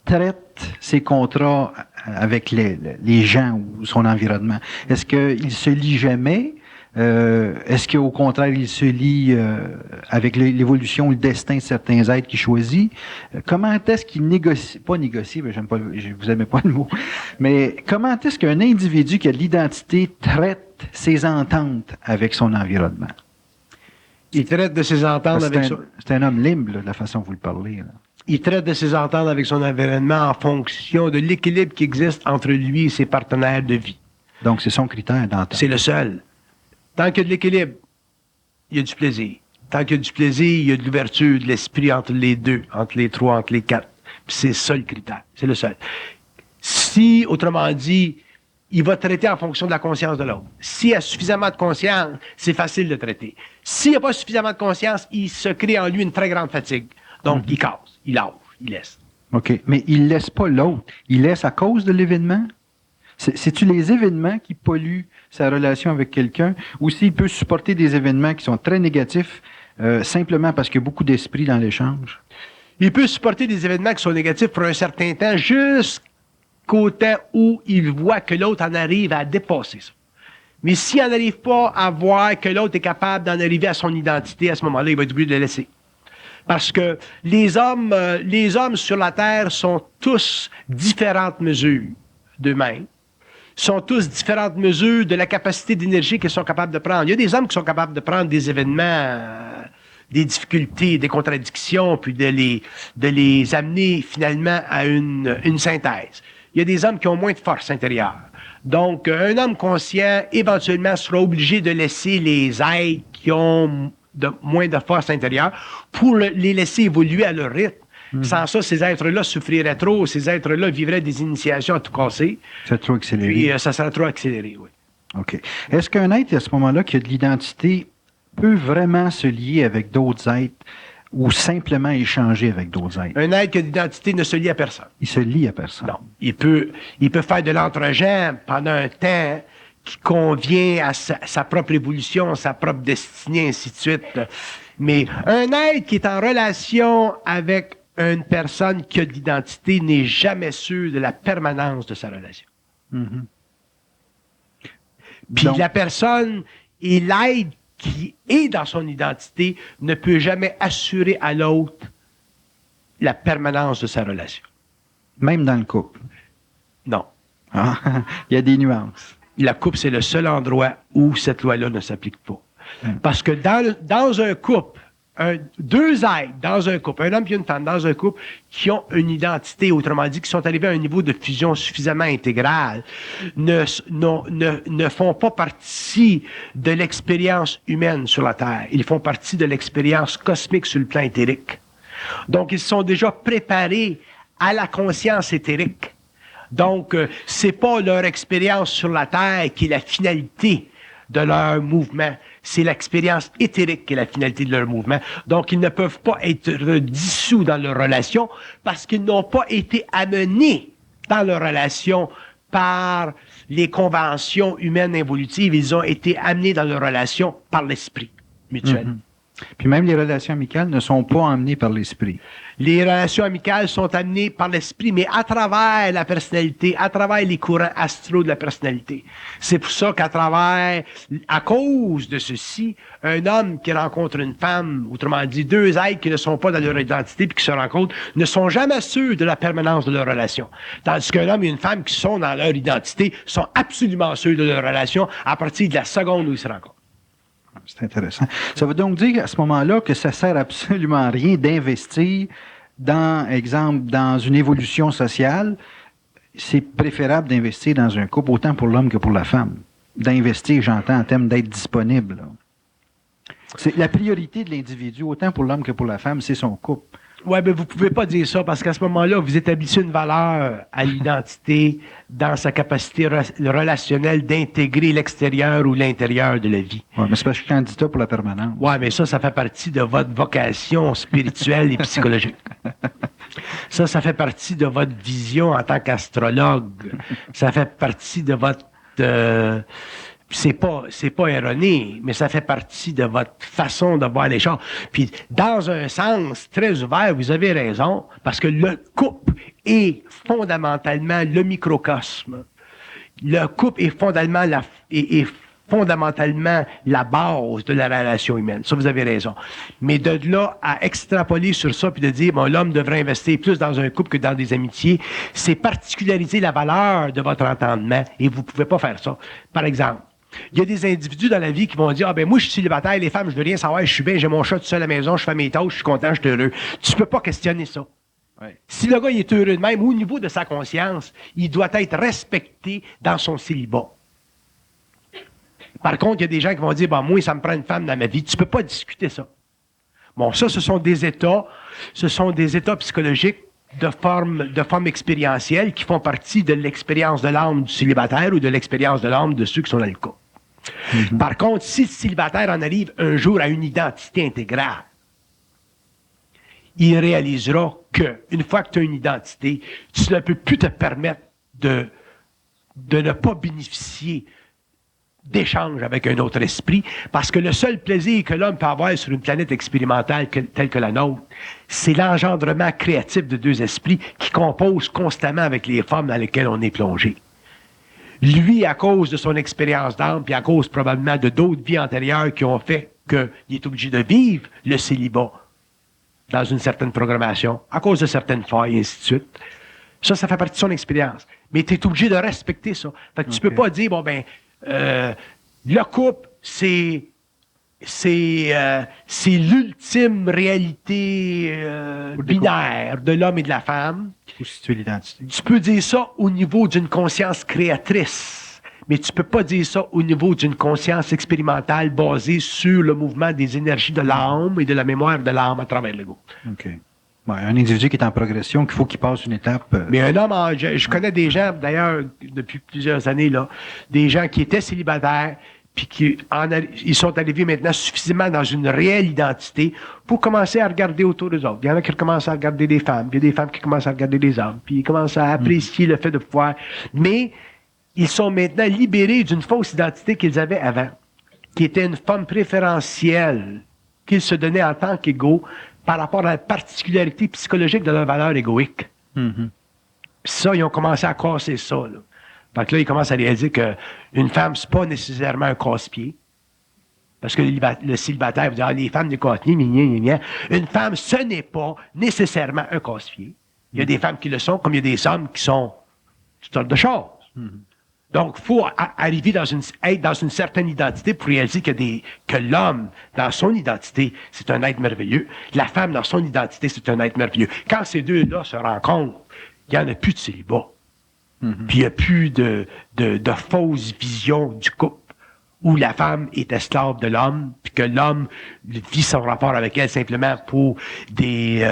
traite ses contrats avec les gens ou son environnement? Est-ce qu'il se lie jamais? Est-ce qu'au contraire, il se lie avec l'évolution, le destin de certains êtres qu'il choisit? Comment est-ce qu'il négocie, pas négocier, j'aime pas, vous aimez pas le mot, mais comment est-ce qu'un individu qui a de l'identité traite ses ententes avec son environnement? Il traite de ses ententes avec c'est un homme libre, là, de la façon dont vous le parlez. Là. Il traite de ses ententes avec son environnement en fonction de l'équilibre qui existe entre lui et ses partenaires de vie. Donc, c'est son critère d'entente. C'est le seul. Tant qu'il y a de l'équilibre, il y a du plaisir. Tant qu'il y a du plaisir, il y a de l'ouverture de l'esprit entre les deux, entre les trois, entre les quatre. Puis c'est ça le critère. C'est le seul. Si, autrement dit, il va traiter en fonction de la conscience de l'autre. S'il a suffisamment de conscience, c'est facile de traiter. S'il n'y a pas suffisamment de conscience, il se crée en lui une très grande fatigue. Donc, il casse, il lâche, il laisse. OK. Mais il ne laisse pas l'autre. Il laisse à cause de l'événement? C'est-tu les événements qui polluent sa relation avec quelqu'un ou s'il peut supporter des événements qui sont très négatifs simplement parce qu'il y a beaucoup d'esprit dans l'échange? Il peut supporter des événements qui sont négatifs pour un certain temps jusqu'au temps où il voit que l'autre en arrive à dépasser ça. Mais s'il n'arrive pas à voir que l'autre est capable d'en arriver à son identité, à ce moment-là, il va être obligé de le laisser. Parce que les hommes sur la Terre sont tous différentes mesures d'eux-mêmes, sont tous différentes mesures de la capacité d'énergie qu'ils sont capables de prendre. Il y a des hommes qui sont capables de prendre des événements, des difficultés, des contradictions, puis de les amener finalement à une synthèse. Il y a des hommes qui ont moins de force intérieure. Donc, un homme conscient, éventuellement, sera obligé de laisser les êtres qui ont moins de force intérieure pour les laisser évoluer à leur rythme. Sans ça, ces êtres-là souffriraient trop, ces êtres-là vivraient des initiations à tout casser. C'est trop accéléré. Puis, ça serait trop accéléré, oui. OK. Est-ce qu'un être, à ce moment-là, qui a de l'identité, peut vraiment se lier avec d'autres êtres ou simplement échanger avec d'autres êtres? Un être qui a de l'identité ne se lie à personne. Il se lie à personne. Non. Il peut faire de l'entre-gens pendant un temps qui convient à sa propre évolution, sa propre destinée, ainsi de suite. Mais un être qui est en relation avec une personne qui a de l'identité n'est jamais sûre de la permanence de sa relation. Mhm. Puis Donc- la personne et l'aide qui est dans son identité ne peut jamais assurer à l'autre la permanence de sa relation. Même dans le couple. Non. Ah, il y a des nuances. La couple, c'est le seul endroit où cette loi-là ne s'applique pas. Parce que dans un couple, deux aides dans un couple, un homme et une femme dans un couple qui ont une identité, autrement dit, qui sont arrivés à un niveau de fusion suffisamment intégral, ne font pas partie de l'expérience humaine sur la Terre. Ils font partie de l'expérience cosmique sur le plan éthérique. Donc, ils sont déjà préparés à la conscience éthérique. Donc, c'est pas leur expérience sur la Terre qui est la finalité de leur mouvement. C'est l'expérience éthérique qui est la finalité de leur mouvement. Donc, ils ne peuvent pas être dissous dans leur relation parce qu'ils n'ont pas été amenés dans leur relation par les conventions humaines évolutives. Ils ont été amenés dans leur relation par l'esprit mutuel. Mhm. Puis même les relations amicales ne sont pas emmenées par l'esprit. Les relations amicales sont amenées par l'esprit, mais à travers la personnalité, à travers les courants astraux de la personnalité. C'est pour ça à cause de ceci, un homme qui rencontre une femme, autrement dit, deux êtres qui ne sont pas dans leur identité puis qui se rencontrent, ne sont jamais sûrs de la permanence de leur relation. Tandis qu'un homme et une femme qui sont dans leur identité sont absolument sûrs de leur relation à partir de la seconde où ils se rencontrent. C'est intéressant. Ça veut donc dire à ce moment-là que ça sert absolument à rien d'investir dans une évolution sociale. C'est préférable d'investir dans un couple, autant pour l'homme que pour la femme. D'investir, j'entends, en termes d'être disponible. C'est la priorité de l'individu, autant pour l'homme que pour la femme, c'est son couple. Ouais, mais vous pouvez pas dire ça parce qu'à ce moment-là, vous établissez une valeur à l'identité dans sa capacité relationnelle d'intégrer l'extérieur ou l'intérieur de la vie. Ouais, mais c'est parce que je suis candidat pour la permanence. Ouais, mais ça fait partie de votre vocation spirituelle et psychologique. Ça fait partie de votre vision en tant qu'astrologue. Ça fait partie de votre... c'est pas erroné, mais ça fait partie de votre façon de voir les choses. Puis, dans un sens très ouvert, vous avez raison, parce que le couple est fondamentalement le microcosme. Le couple est fondamentalement la base de la relation humaine. Ça, vous avez raison. Mais de là à extrapoler sur ça puis de dire, bon, l'homme devrait investir plus dans un couple que dans des amitiés, c'est particulariser la valeur de votre entendement et vous pouvez pas faire ça. Par exemple, il y a des individus dans la vie qui vont dire, ah ben moi je suis célibataire, les femmes je veux rien savoir, je suis bien, j'ai mon chat tout seul à la maison, je fais mes tâches, je suis content, je suis heureux. Tu peux pas questionner ça. Ouais. Si le gars il est heureux de même, au niveau de sa conscience, il doit être respecté dans son célibat. Par contre, il y a des gens qui vont dire, bon, moi, ça me prend une femme dans ma vie. Tu peux pas discuter ça. Bon, ça, ce sont des états psychologiques de forme expérientielle qui font partie de l'expérience de l'âme du célibataire ou de l'expérience de l'âme de ceux qui sont dans le couple. Mm-hmm. Par contre, si le célibataire en arrive un jour à une identité intégrale, il réalisera qu'une fois que tu as une identité, tu ne peux plus te permettre de ne pas bénéficier d'échange avec un autre esprit, parce que le seul plaisir que l'homme peut avoir sur une planète expérimentale telle que la nôtre, c'est l'engendrement créatif de deux esprits qui composent constamment avec les formes dans lesquelles on est plongé. Lui, à cause de son expérience d'âme, puis à cause probablement de d'autres vies antérieures qui ont fait qu'il est obligé de vivre le célibat dans une certaine programmation, à cause de certaines failles, et ainsi de suite. Ça fait partie de son expérience. Mais tu es obligé de respecter ça. Fait que tu peux pas dire, bon ben, le couple, c'est l'ultime réalité binaire de l'homme et de la femme. l'identité. Tu peux dire ça au niveau d'une conscience créatrice, mais tu peux pas dire ça au niveau d'une conscience expérimentale basée sur le mouvement des énergies de l'âme et de la mémoire de l'âme à travers l'ego. OK. Ouais, un individu qui est en progression, qu'il faut qu'il passe une étape. Mais un homme, je connais des gens, d'ailleurs, depuis plusieurs années, là, des gens qui étaient célibataires, puis ils sont arrivés maintenant suffisamment dans une réelle identité pour commencer à regarder autour des autres. Il y en a qui commencent à regarder des femmes, puis il y a des femmes qui commencent à regarder des hommes, puis ils commencent à apprécier le fait de pouvoir. Mais ils sont maintenant libérés d'une fausse identité qu'ils avaient avant, qui était une forme préférentielle qu'ils se donnaient en tant qu'égaux, par rapport à la particularité psychologique de leur valeur égoïque. Mhm. Puis ça, ils ont commencé à casser ça. Là. Fait que là, ils commencent à réaliser qu'une femme, c'est pas nécessairement un casse-pied. Parce que le célibataire vous dit, les femmes de casse-pied, une femme, ce n'est pas nécessairement un casse-pied. Il y a des femmes qui le sont, comme il y a des hommes qui sont toutes sortes de choses. Donc, il faut arriver être dans une certaine identité pour réaliser que l'homme, dans son identité, c'est un être merveilleux. La femme, dans son identité, c'est un être merveilleux. Quand ces deux-là se rencontrent, il n'y en a plus de célibat. Puis il n'y a plus de fausses visions du couple où la femme est esclave de l'homme, puis que l'homme vit son rapport avec elle simplement pour des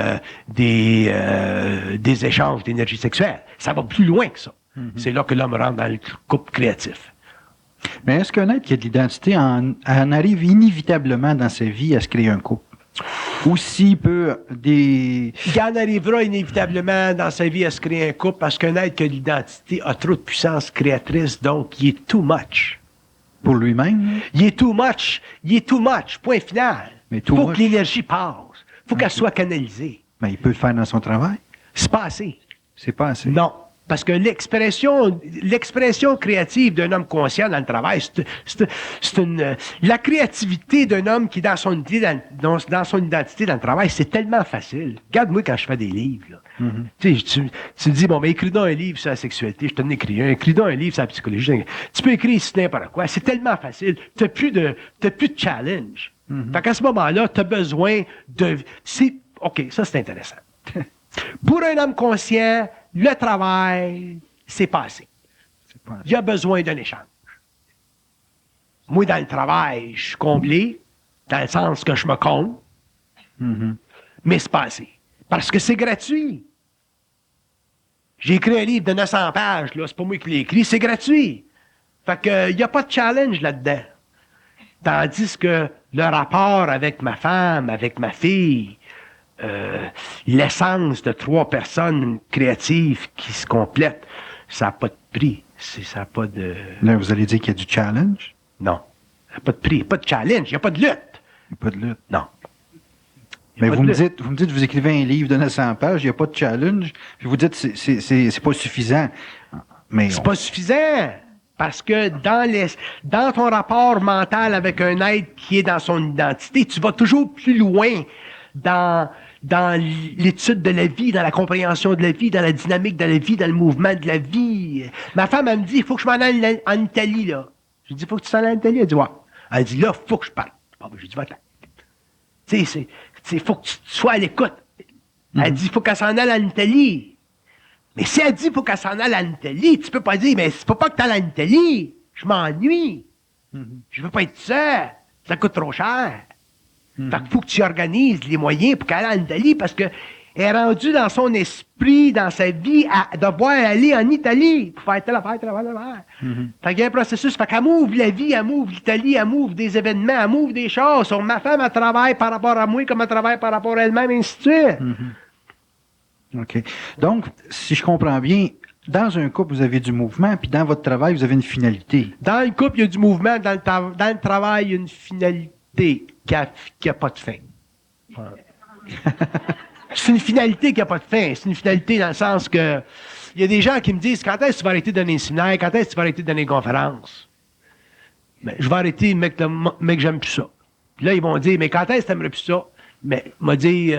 échanges d'énergie sexuelle. Ça va plus loin que ça. C'est là que l'homme rentre dans le couple créatif. Mais est-ce qu'un être qui a de l'identité en arrive inévitablement dans sa vie à se créer un couple? Ou s'il peut Il en arrivera inévitablement dans sa vie à se créer un couple parce qu'un être qui a de l'identité a trop de puissance créatrice, donc il est too much. Pour lui-même? Il est too much. Il est too much. Point final. Il faut que l'énergie passe. Il faut qu'elle soit canalisée. Mais il peut le faire dans son travail? C'est pas assez. C'est pas assez? Non. Parce que l'expression créative d'un homme conscient dans le travail, la créativité d'un homme qui est dans son identité dans le travail, c'est tellement facile. Regarde-moi quand je fais des livres. Là. Tu me dis, bon, mais écris donc un livre sur la sexualité, je te écris un. Écris donc un livre sur la psychologie. Tu peux écrire sur n'importe quoi. C'est tellement facile. T'as plus de challenge. Fait qu'à ce moment-là, tu as besoin de... OK, ça c'est intéressant. Pour un homme conscient, le travail, c'est pas assez. Il y a besoin d'un échange. Moi, dans le travail, je suis comblé, dans le sens que je me compte, mais c'est pas assez. Parce que c'est gratuit. J'ai écrit un livre de 900 pages, là, c'est pas moi qui l'ai écrit, c'est gratuit. Fait que, il n'y a pas de challenge là-dedans. Tandis que le rapport avec ma femme, avec ma fille, l'essence de trois personnes créatives qui se complètent, ça n'a pas de prix. Ça n'a pas de... Là, vous allez dire qu'il y a du challenge? Non. Ça n'a pas de prix. Il n'y a pas de challenge. Il n'y a pas de lutte. Il n'y a pas de lutte? Non. Mais vous me dites, vous écrivez un livre de 900 pages, il n'y a pas de challenge, puis vous dites que c'est pas suffisant. Mais c'est pas suffisant. Parce que dans ton rapport mental avec un être qui est dans son identité, tu vas toujours plus loin dans l'étude de la vie, dans la compréhension de la vie, dans la dynamique de la vie, dans le mouvement de la vie. Ma femme, elle me dit, il faut que je m'en aille en Italie, là. Je lui dis, il faut que tu t'en ailles en Italie. Elle dit, ouais. Elle dit, là, il faut que je parte. Bon, ben, je lui dis, va-t'en. Tu sais, il faut que tu sois à l'écoute. Elle dit, il faut qu'elle s'en aille en Italie. Mais si elle dit, il faut qu'elle s'en aille en Italie, tu peux pas dire, mais c'est pas que tu ailles en Italie. Je m'ennuie. Je veux pas être seul. Ça coûte trop cher. Fait qu'il faut que tu organises les moyens pour qu'elle aille en Italie parce que elle est rendue dans son esprit, dans sa vie, à devoir aller en Italie pour faire telle affaire. Fait qu'il y a un processus. Fait qu'elle m'ouvre la vie, elle m'ouvre l'Italie, elle m'ouvre des événements, elle m'ouvre des choses. Sur ma femme, elle travaille par rapport à moi comme elle travaille par rapport à elle-même, et ainsi de suite. OK. Donc, si je comprends bien, dans un couple, vous avez du mouvement, puis dans votre travail, vous avez une finalité. Dans le couple, il y a du mouvement. Dans le travail, il y a une finalité qui a pas de fin. C'est une finalité qui n'a pas de fin. C'est une finalité dans le sens que il y a des gens qui me disent quand est-ce que tu vas arrêter de donner des séminaires, quand est-ce que tu vas arrêter de donner des conférences? Ben, je vais arrêter, mec, j'aime plus ça. Puis là, ils vont dire, mais quand est-ce que tu n'aimerais plus ça? Mais m'a dit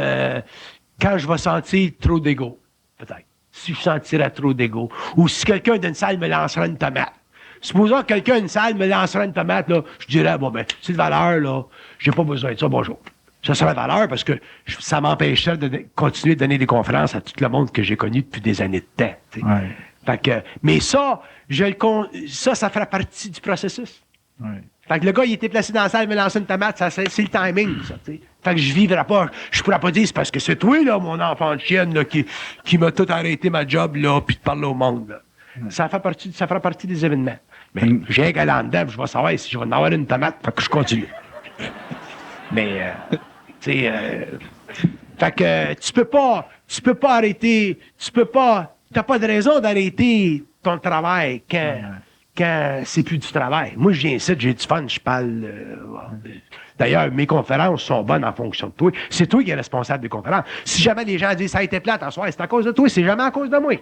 quand je vais sentir trop d'ego, peut-être. Si je sentirais trop d'ego. Ou si quelqu'un d'une salle me lancera une tomate. Supposons que quelqu'un d'une salle me lancera une tomate, là, je dirais, bon, ben, c'est de valeur, là, j'ai pas besoin de ça, bonjour. Ça serait de valeur parce que ça m'empêcherait de continuer de donner des conférences à tout le monde que j'ai connu depuis des années de temps. Ouais. Fait que, mais ça, ça fera partie du processus. Ouais. Fait que le gars, il était placé dans la salle, me lancer une tomate, c'est le timing, ça, t'sais. Fait que je vivrai pas, je pourrais pas dire, c'est parce que c'est toi, là, mon enfant de chienne, là, qui m'a tout arrêté ma job, là, puis de parler au monde, là. Ouais. Ça fera partie des événements. Mais j'ai un galant dedans, je vais savoir si je vais en avoir une tomate, fait que je continue. Mais, tu sais, fait que tu peux pas arrêter, t'as pas de raison d'arrêter ton travail quand c'est plus du travail. Moi, je viens ici, j'ai du fun, je parle. D'ailleurs, mes conférences sont bonnes en fonction de toi. C'est toi qui es responsable des conférences. Si jamais les gens disent ça a été plate, en soir, c'est à cause de toi, c'est jamais à cause de moi.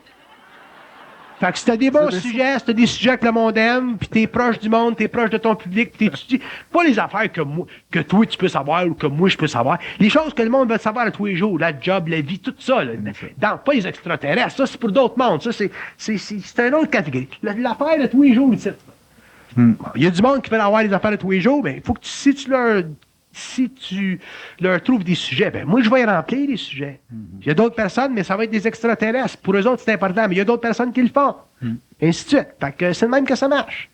Fait que si t'as des bons sujets, si t'as des sujets que le monde aime, puis t'es proche du monde, t'es proche de ton public, puis t'étudies, pas les affaires que toi tu peux savoir ou que moi je peux savoir. Les choses que le monde veut savoir à tous les jours, la job, la vie, tout ça, là, pas les extraterrestres, ça c'est pour d'autres mondes, ça c'est une autre catégorie. L'affaire de tous les jours, ici. Il y a du monde qui veut avoir les affaires de tous les jours, mais il faut que si tu leur trouves des sujets, ben moi, je vais y remplir les sujets. Il y a d'autres personnes, mais ça va être des extraterrestres. Pour eux autres, c'est important, mais il y a d'autres personnes qui le font. Et ainsi de suite. Fait que c'est de même que ça marche.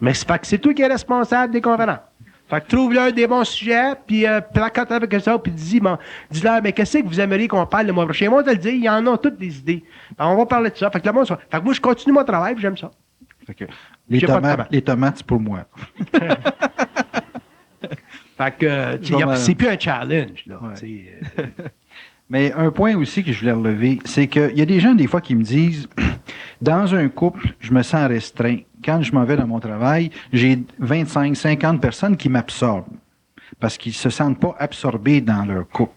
Mais c'est pas que c'est toi qui es responsable des conférences. Fait que trouve-leur des bons sujets, puis placote avec ça, puis dis-leur, mais qu'est-ce que vous aimeriez qu'on parle le mois prochain? Moi, je te le dis, il y en a toutes des idées. Ben, on va parler de ça. Fait que le monde, fait que moi, je continue mon travail, puis j'aime ça. Fait que les tomates, c'est pour moi. Fait que, c'est plus un challenge, là. Ouais. Mais un point aussi que je voulais relever, c'est qu'il y a des gens, des fois, qui me disent, dans un couple, je me sens restreint. Quand je m'en vais dans mon travail, j'ai 25, 50 personnes qui m'absorbent parce qu'ils ne se sentent pas absorbés dans leur couple.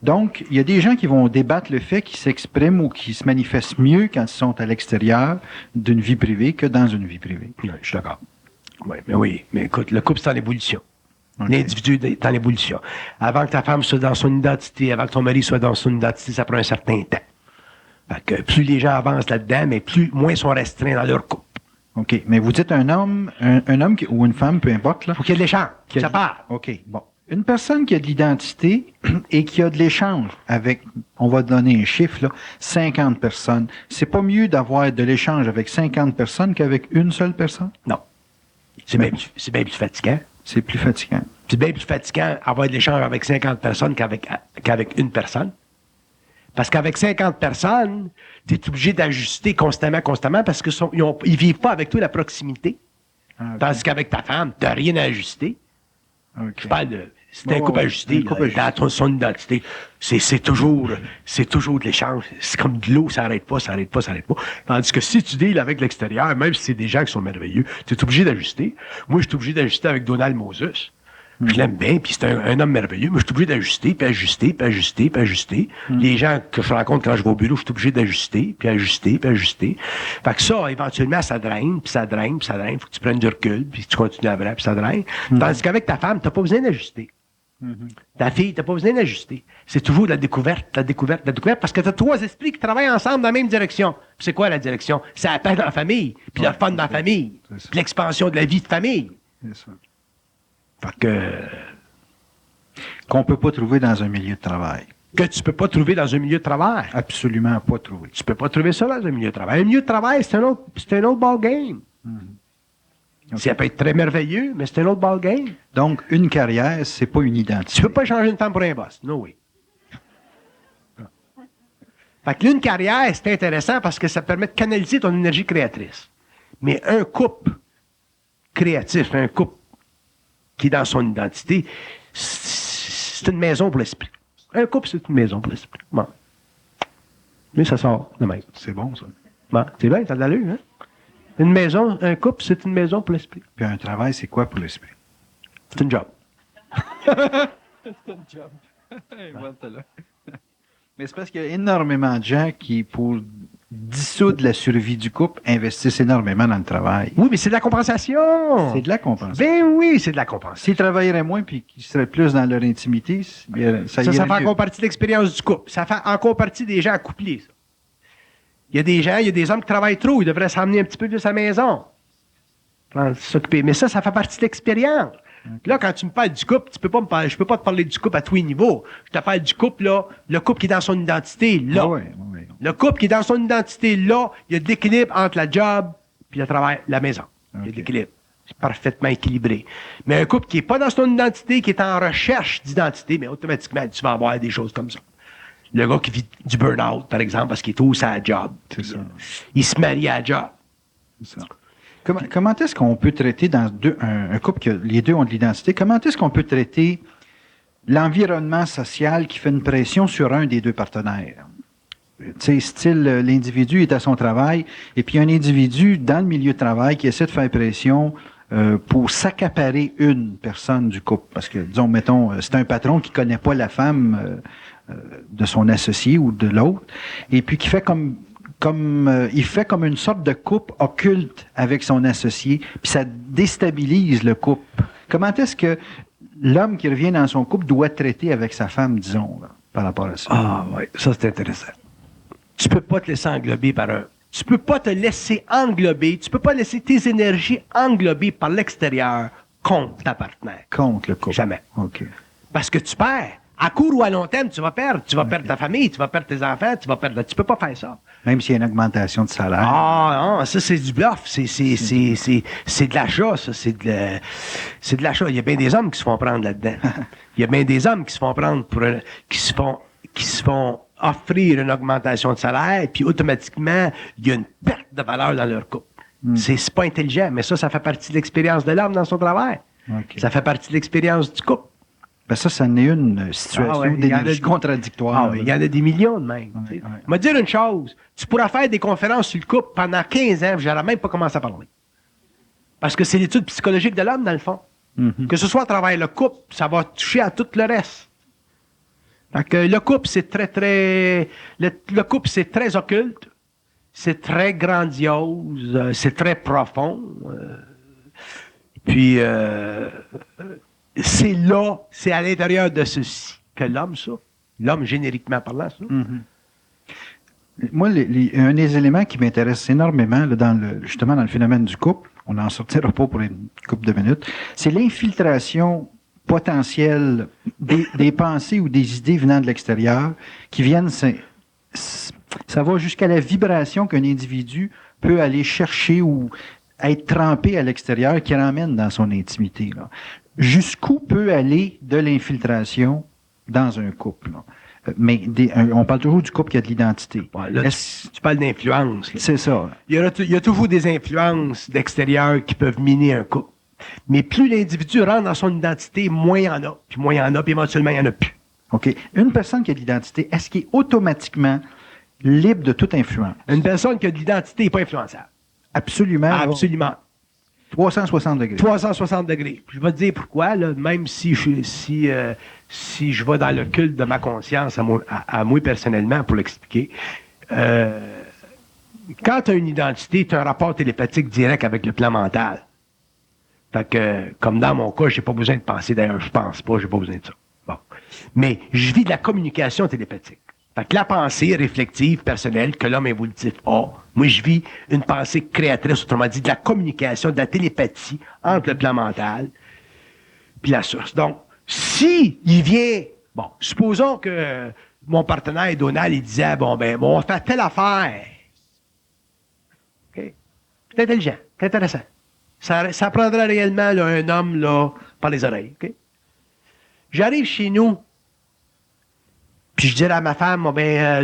Donc, il y a des gens qui vont débattre le fait qu'ils s'expriment ou qu'ils se manifestent mieux quand ils sont à l'extérieur d'une vie privée que dans une vie privée. Oui, je suis d'accord. Oui, mais écoute, le couple, c'est en ébullition. Okay. L'individu est en ébullition. Avant que ta femme soit dans son identité, avant que ton mari soit dans son identité, ça prend un certain temps. Fait que plus les gens avancent là-dedans, mais moins ils sont restreints dans leur couple. OK. Mais vous dites un homme ou une femme, peu importe, là. Faut qu'il y ait de l'échange. Ça part. OK. Bon. Une personne qui a de l'identité et qui a de l'échange avec, on va donner un chiffre, là, 50 personnes. C'est pas mieux d'avoir de l'échange avec 50 personnes qu'avec une seule personne? Non. C'est bien plus fatigant. C'est plus fatigant. C'est bien plus fatigant avoir de l'échange avec 50 personnes qu'avec une personne. Parce qu'avec 50 personnes, tu es obligé d'ajuster constamment, parce qu'ils ne vivent pas avec toi la proximité. Ah, okay. Tandis qu'avec ta femme, tu n'as rien à ajuster. Okay. Je parle de... C'est un couple ajusté, dans son identité. C'est toujours de l'échange. C'est comme de l'eau, ça n'arrête pas. Tandis que si tu deals avec l'extérieur, même si c'est des gens qui sont merveilleux, tu es obligé d'ajuster. Moi, je suis obligé d'ajuster avec Donald Moses. Je l'aime bien, puis c'est un homme merveilleux, mais je suis obligé d'ajuster, puis ajuster. Les gens que je rencontre quand je vais au bureau, je suis obligé d'ajuster, puis ajuster. Fait que ça, éventuellement, ça draine. Faut que tu prennes du recul, puis tu continues à vrai, puis ça draine. Tandis qu'avec ta femme, t'as pas besoin d'ajuster. Ta fille, t'as pas besoin d'ajuster. C'est toujours de la découverte, parce que t'as trois esprits qui travaillent ensemble dans la même direction. Puis c'est quoi la direction? C'est la paix dans la famille, puis le fun dans la famille, puis l'expansion de la vie de famille. C'est ça. Fait que... Qu'on peut pas trouver dans un milieu de travail. Que tu peux pas trouver dans un milieu de travail. Absolument pas trouver. Tu peux pas trouver ça dans un milieu de travail. Un milieu de travail, c'est un autre ballgame. Okay. Ça peut être très merveilleux, mais c'est un autre ballgame. Donc, une carrière, c'est pas une identité. Tu peux pas changer une femme pour un boss. No way. Fait que une carrière, c'est intéressant parce que ça permet de canaliser ton énergie créatrice. Mais un couple créatif, un couple qui est dans son identité, c'est une maison pour l'esprit. Un couple, c'est une maison pour l'esprit. Bon. Mais ça sort de même. C'est bon, ça. Bon, c'est bien, t'as de l'allure, hein? Une maison, un couple, c'est une maison pour l'esprit. Puis un travail, c'est quoi pour l'esprit? C'est une job. C'est une job. Mais c'est parce qu'il y a énormément de gens qui, pour dissoudre la survie du couple, investissent énormément dans le travail. Oui, mais c'est de la compensation. C'est de la compensation. Ben oui, c'est de la compensation. S'ils travailleraient moins puis qu'ils seraient plus dans leur intimité, ça fait encore partie de l'expérience du couple. Ça fait encore partie des gens accouplés, ça. Il y a des hommes qui travaillent trop, ils devraient s'emmener un petit peu plus à la maison. S'occuper. Mais ça fait partie de l'expérience. Okay. Là, quand tu me parles du couple, je peux pas te parler du couple à tous les niveaux. Je te parle du couple, là, le couple qui est dans son identité, là. Oui. Le couple qui est dans son identité, là, il y a de l'équilibre entre la job et le travail, la maison. Okay. Il y a de l'équilibre. C'est parfaitement équilibré. Mais un couple qui n'est pas dans son identité, qui est en recherche d'identité, mais automatiquement, tu vas avoir des choses comme ça. Le gars qui vit du burn-out, par exemple, parce qu'il est tous à la job. C'est ça. Il se marie à la job. C'est ça. Comment est-ce qu'on peut traiter dans un couple que les deux ont de l'identité, comment est-ce qu'on peut traiter l'environnement social qui fait une pression sur un des deux partenaires? tu sais, style, l'individu est à son travail, et puis un individu dans le milieu de travail qui essaie de faire pression pour s'accaparer une personne du couple. Parce que, disons, mettons, c'est un patron qui connaît pas la femme de son associé ou de l'autre, et puis qui fait il fait comme une sorte de couple occulte avec son associé, puis ça déstabilise le couple. Comment est-ce que l'homme qui revient dans son couple doit traiter avec sa femme, disons, là, par rapport à ça? Ah oui, ça c'est intéressant. Tu peux pas te laisser englober par un... Tu peux pas te laisser englober, tu peux pas laisser tes énergies englobées par l'extérieur contre ta partenaire. Contre le couple. Jamais. OK. Parce que tu perds. À court ou à long terme, tu vas perdre. Tu vas perdre ta famille, tu vas perdre tes enfants, tu vas perdre... Tu peux pas faire ça. Même s'il y a une augmentation de salaire. Ah non, ça c'est du bluff. C'est de l'achat, ça. C'est de l'achat. Il y a bien des hommes qui se font prendre là-dedans. Il y a bien des hommes qui se font prendre qui se font offrir une augmentation de salaire, puis automatiquement, il y a une perte de valeur dans leur couple. C'est pas intelligent, mais ça fait partie de l'expérience de l'homme dans son travail. Okay. Ça fait partie de l'expérience du couple. Ben ça en est une situation d'énergie contradictoire. Ah oui, il y en a des millions de même. Ouais. Je vais te dire une chose, tu pourras faire des conférences sur le couple pendant 15 ans, j'aurais même pas commencé à parler. Parce que c'est l'étude psychologique de l'homme, dans le fond. Mm-hmm. Que ce soit à travers le couple, ça va toucher à tout le reste. Fait que le couple, c'est le couple, c'est très occulte, c'est très grandiose, c'est très profond. Puis, c'est à l'intérieur de ceci que l'homme génériquement parlant, ça. Mm-hmm. Moi, un des éléments qui m'intéresse énormément là, justement dans le phénomène du couple, on n'en sortira pas pour une couple de minutes, c'est l'infiltration potentielle des pensées ou des idées venant de l'extérieur qui viennent, ça va jusqu'à la vibration qu'un individu peut aller chercher ou être trempé à l'extérieur qui ramène dans son intimité. Là. Jusqu'où peut aller de l'infiltration dans un couple? Là? Mais on parle toujours du couple qui a de l'identité. Ouais, là, tu parles d'influence. Là. C'est ça. Il y a toujours des influences d'extérieur qui peuvent miner un couple. Mais plus l'individu rentre dans son identité, moins il y en a. Puis moins il y en a, puis éventuellement, il n'y en a plus. OK. Une personne qui a de l'identité, est-ce qu'il est automatiquement libre de toute influence? Une personne qui a de l'identité n'est pas influençable. Absolument. Absolument. 360 degrés. 360 degrés. Je vais te dire pourquoi, là, même si je vais dans le culte de ma conscience, à moi personnellement, pour l'expliquer. Quand tu as une identité, tu as un rapport télépathique direct avec le plan mental. Fait que, comme dans mon cas, j'ai pas besoin de penser, d'ailleurs, je pense pas, j'ai pas besoin de ça. Bon. Mais je vis de la communication télépathique. Fait que la pensée réflexive, personnelle, que l'homme évolutif a, moi, je vis une pensée créatrice, autrement dit, de la communication, de la télépathie entre le plan mental puis la source. Donc, si il vient, bon, supposons que mon partenaire Donald, il disait, bon, on va faire telle affaire. OK? C'est intelligent, c'est intéressant. Ça prendrait réellement là, un homme là, par les oreilles. OK? J'arrive chez nous, puis je dirais à ma femme,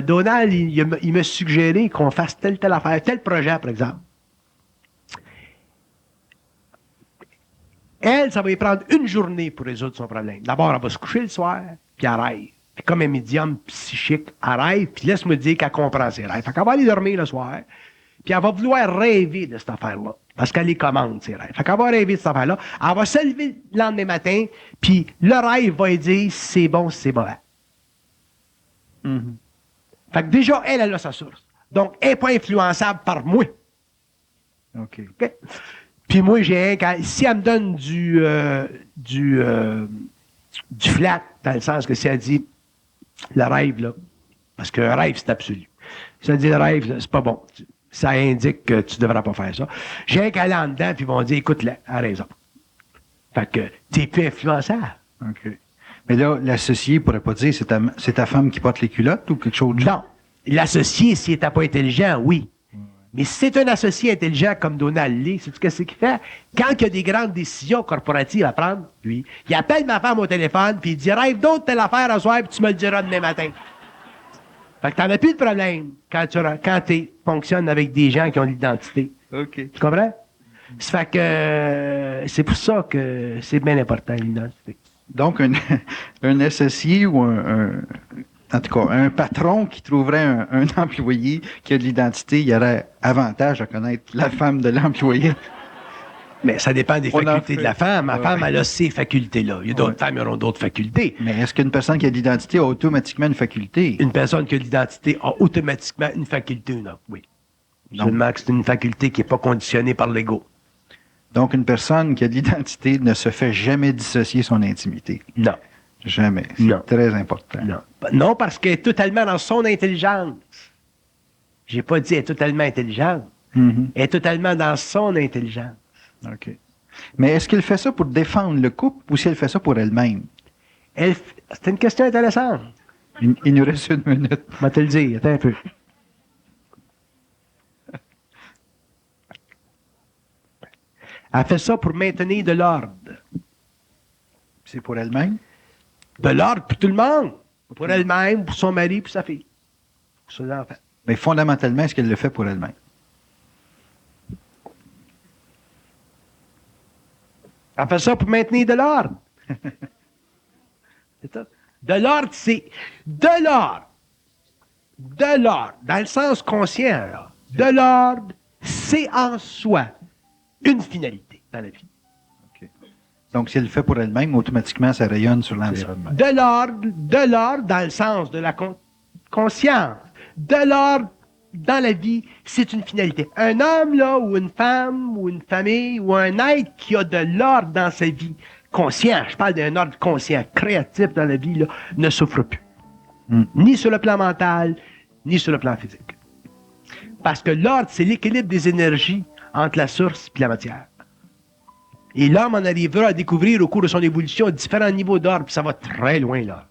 Donald, il m'a suggéré qu'on fasse telle affaire, tel projet, par exemple. Elle, ça va y prendre une journée pour résoudre son problème. D'abord, elle va se coucher le soir, puis elle rêve. Puis comme un médium psychique, elle rêve, puis laisse-moi dire qu'elle comprend ses rêves. Fait qu'elle va aller dormir le soir, puis elle va vouloir rêver de cette affaire-là. Parce qu'elle les commande, ses rêves. Fait qu'elle va rêver de cette affaire-là. Elle va se lever le lendemain matin, puis le rêve va lui dire si c'est bon, si c'est mauvais. Mm-hmm. Fait que déjà, elle a sa source. Donc, elle n'est pas influençable par moi. OK. Okay? Puis moi, si elle me donne du flat, dans le sens que si elle dit le rêve, là, parce qu'un rêve, c'est absolu. Si elle dit le rêve, là, c'est pas bon. Ça indique que tu ne devrais pas faire ça. J'ai un qu'à aller en dedans, puis ils vont dire, écoute, elle a raison. Fait que t'es plus influençable. OK. Mais là, l'associé ne pourrait pas dire c'est ta femme qui porte les culottes ou quelque chose de Non. L'associé, s'il n'était pas intelligent, oui. Mais si c'est un associé intelligent comme Donald Lee, sais-tu qu'est-ce qu'il fait? Quand il y a des grandes décisions corporatives à prendre, lui, il appelle ma femme au téléphone, puis il dit, rêve d'autres telle affaire à soir, puis tu me le diras demain matin. Fait que t'en as plus de problème quand tu fonctionnes avec des gens qui ont l'identité. OK. Tu comprends? Ça fait que c'est pour ça que c'est bien important, l'identité. Donc, un associé ou En tout cas, un patron qui trouverait un employé qui a de l'identité, il y aurait avantage à connaître la femme de l'employé. Mais ça dépend des On en facultés de fait. la femme. Ma Ouais. femme, elle a ces facultés-là. Il y a d'autres femmes qui auront d'autres facultés. Mais est-ce qu'une personne qui a de l'identité a automatiquement une faculté? Une personne qui a l'identité a automatiquement une faculté, non? Oui. Donc- Seulement que c'est une faculté qui n'est pas conditionnée par l'ego. Donc, une personne qui a de l'identité ne se fait jamais dissocier son intimité. Non. Jamais. C'est Non. très important. Non. Non, parce qu'elle est totalement dans son intelligence. J'ai pas dit elle est totalement intelligente. Mhm. Elle est totalement dans son intelligence. OK. Mais est-ce qu'elle fait ça pour défendre le couple ou si elle fait ça pour elle-même? C'est une question intéressante. Il nous reste une minute. Je vais te le dire, attends un peu. Elle fait ça pour maintenir de l'ordre. C'est pour elle-même? De l'ordre pour tout le monde. Pour elle-même, pour son mari, pour sa fille. Pour ses enfants. Mais fondamentalement, est-ce qu'elle le fait pour elle-même? Elle fait ça pour maintenir de l'ordre. C'est ça. De l'ordre, c'est... De l'ordre. De l'ordre. Dans le sens conscient, là. De l'ordre, c'est en soi une finalité dans la vie. OK. Donc, si elle le fait pour elle-même, automatiquement, ça rayonne sur l'environnement. De l'ordre dans le sens de la conscience. De l'ordre dans la vie, c'est une finalité. Un homme, là, ou une femme, ou une famille, ou un être qui a de l'ordre dans sa vie, conscient, je parle d'un ordre conscient, créatif dans la vie, là, ne souffre plus. Ni sur le plan mental, ni sur le plan physique. Parce que l'ordre, c'est l'équilibre des énergies entre la source et la matière. Et l'homme en arrivera à découvrir au cours de son évolution différents niveaux d'ordre, puis ça va très loin, là.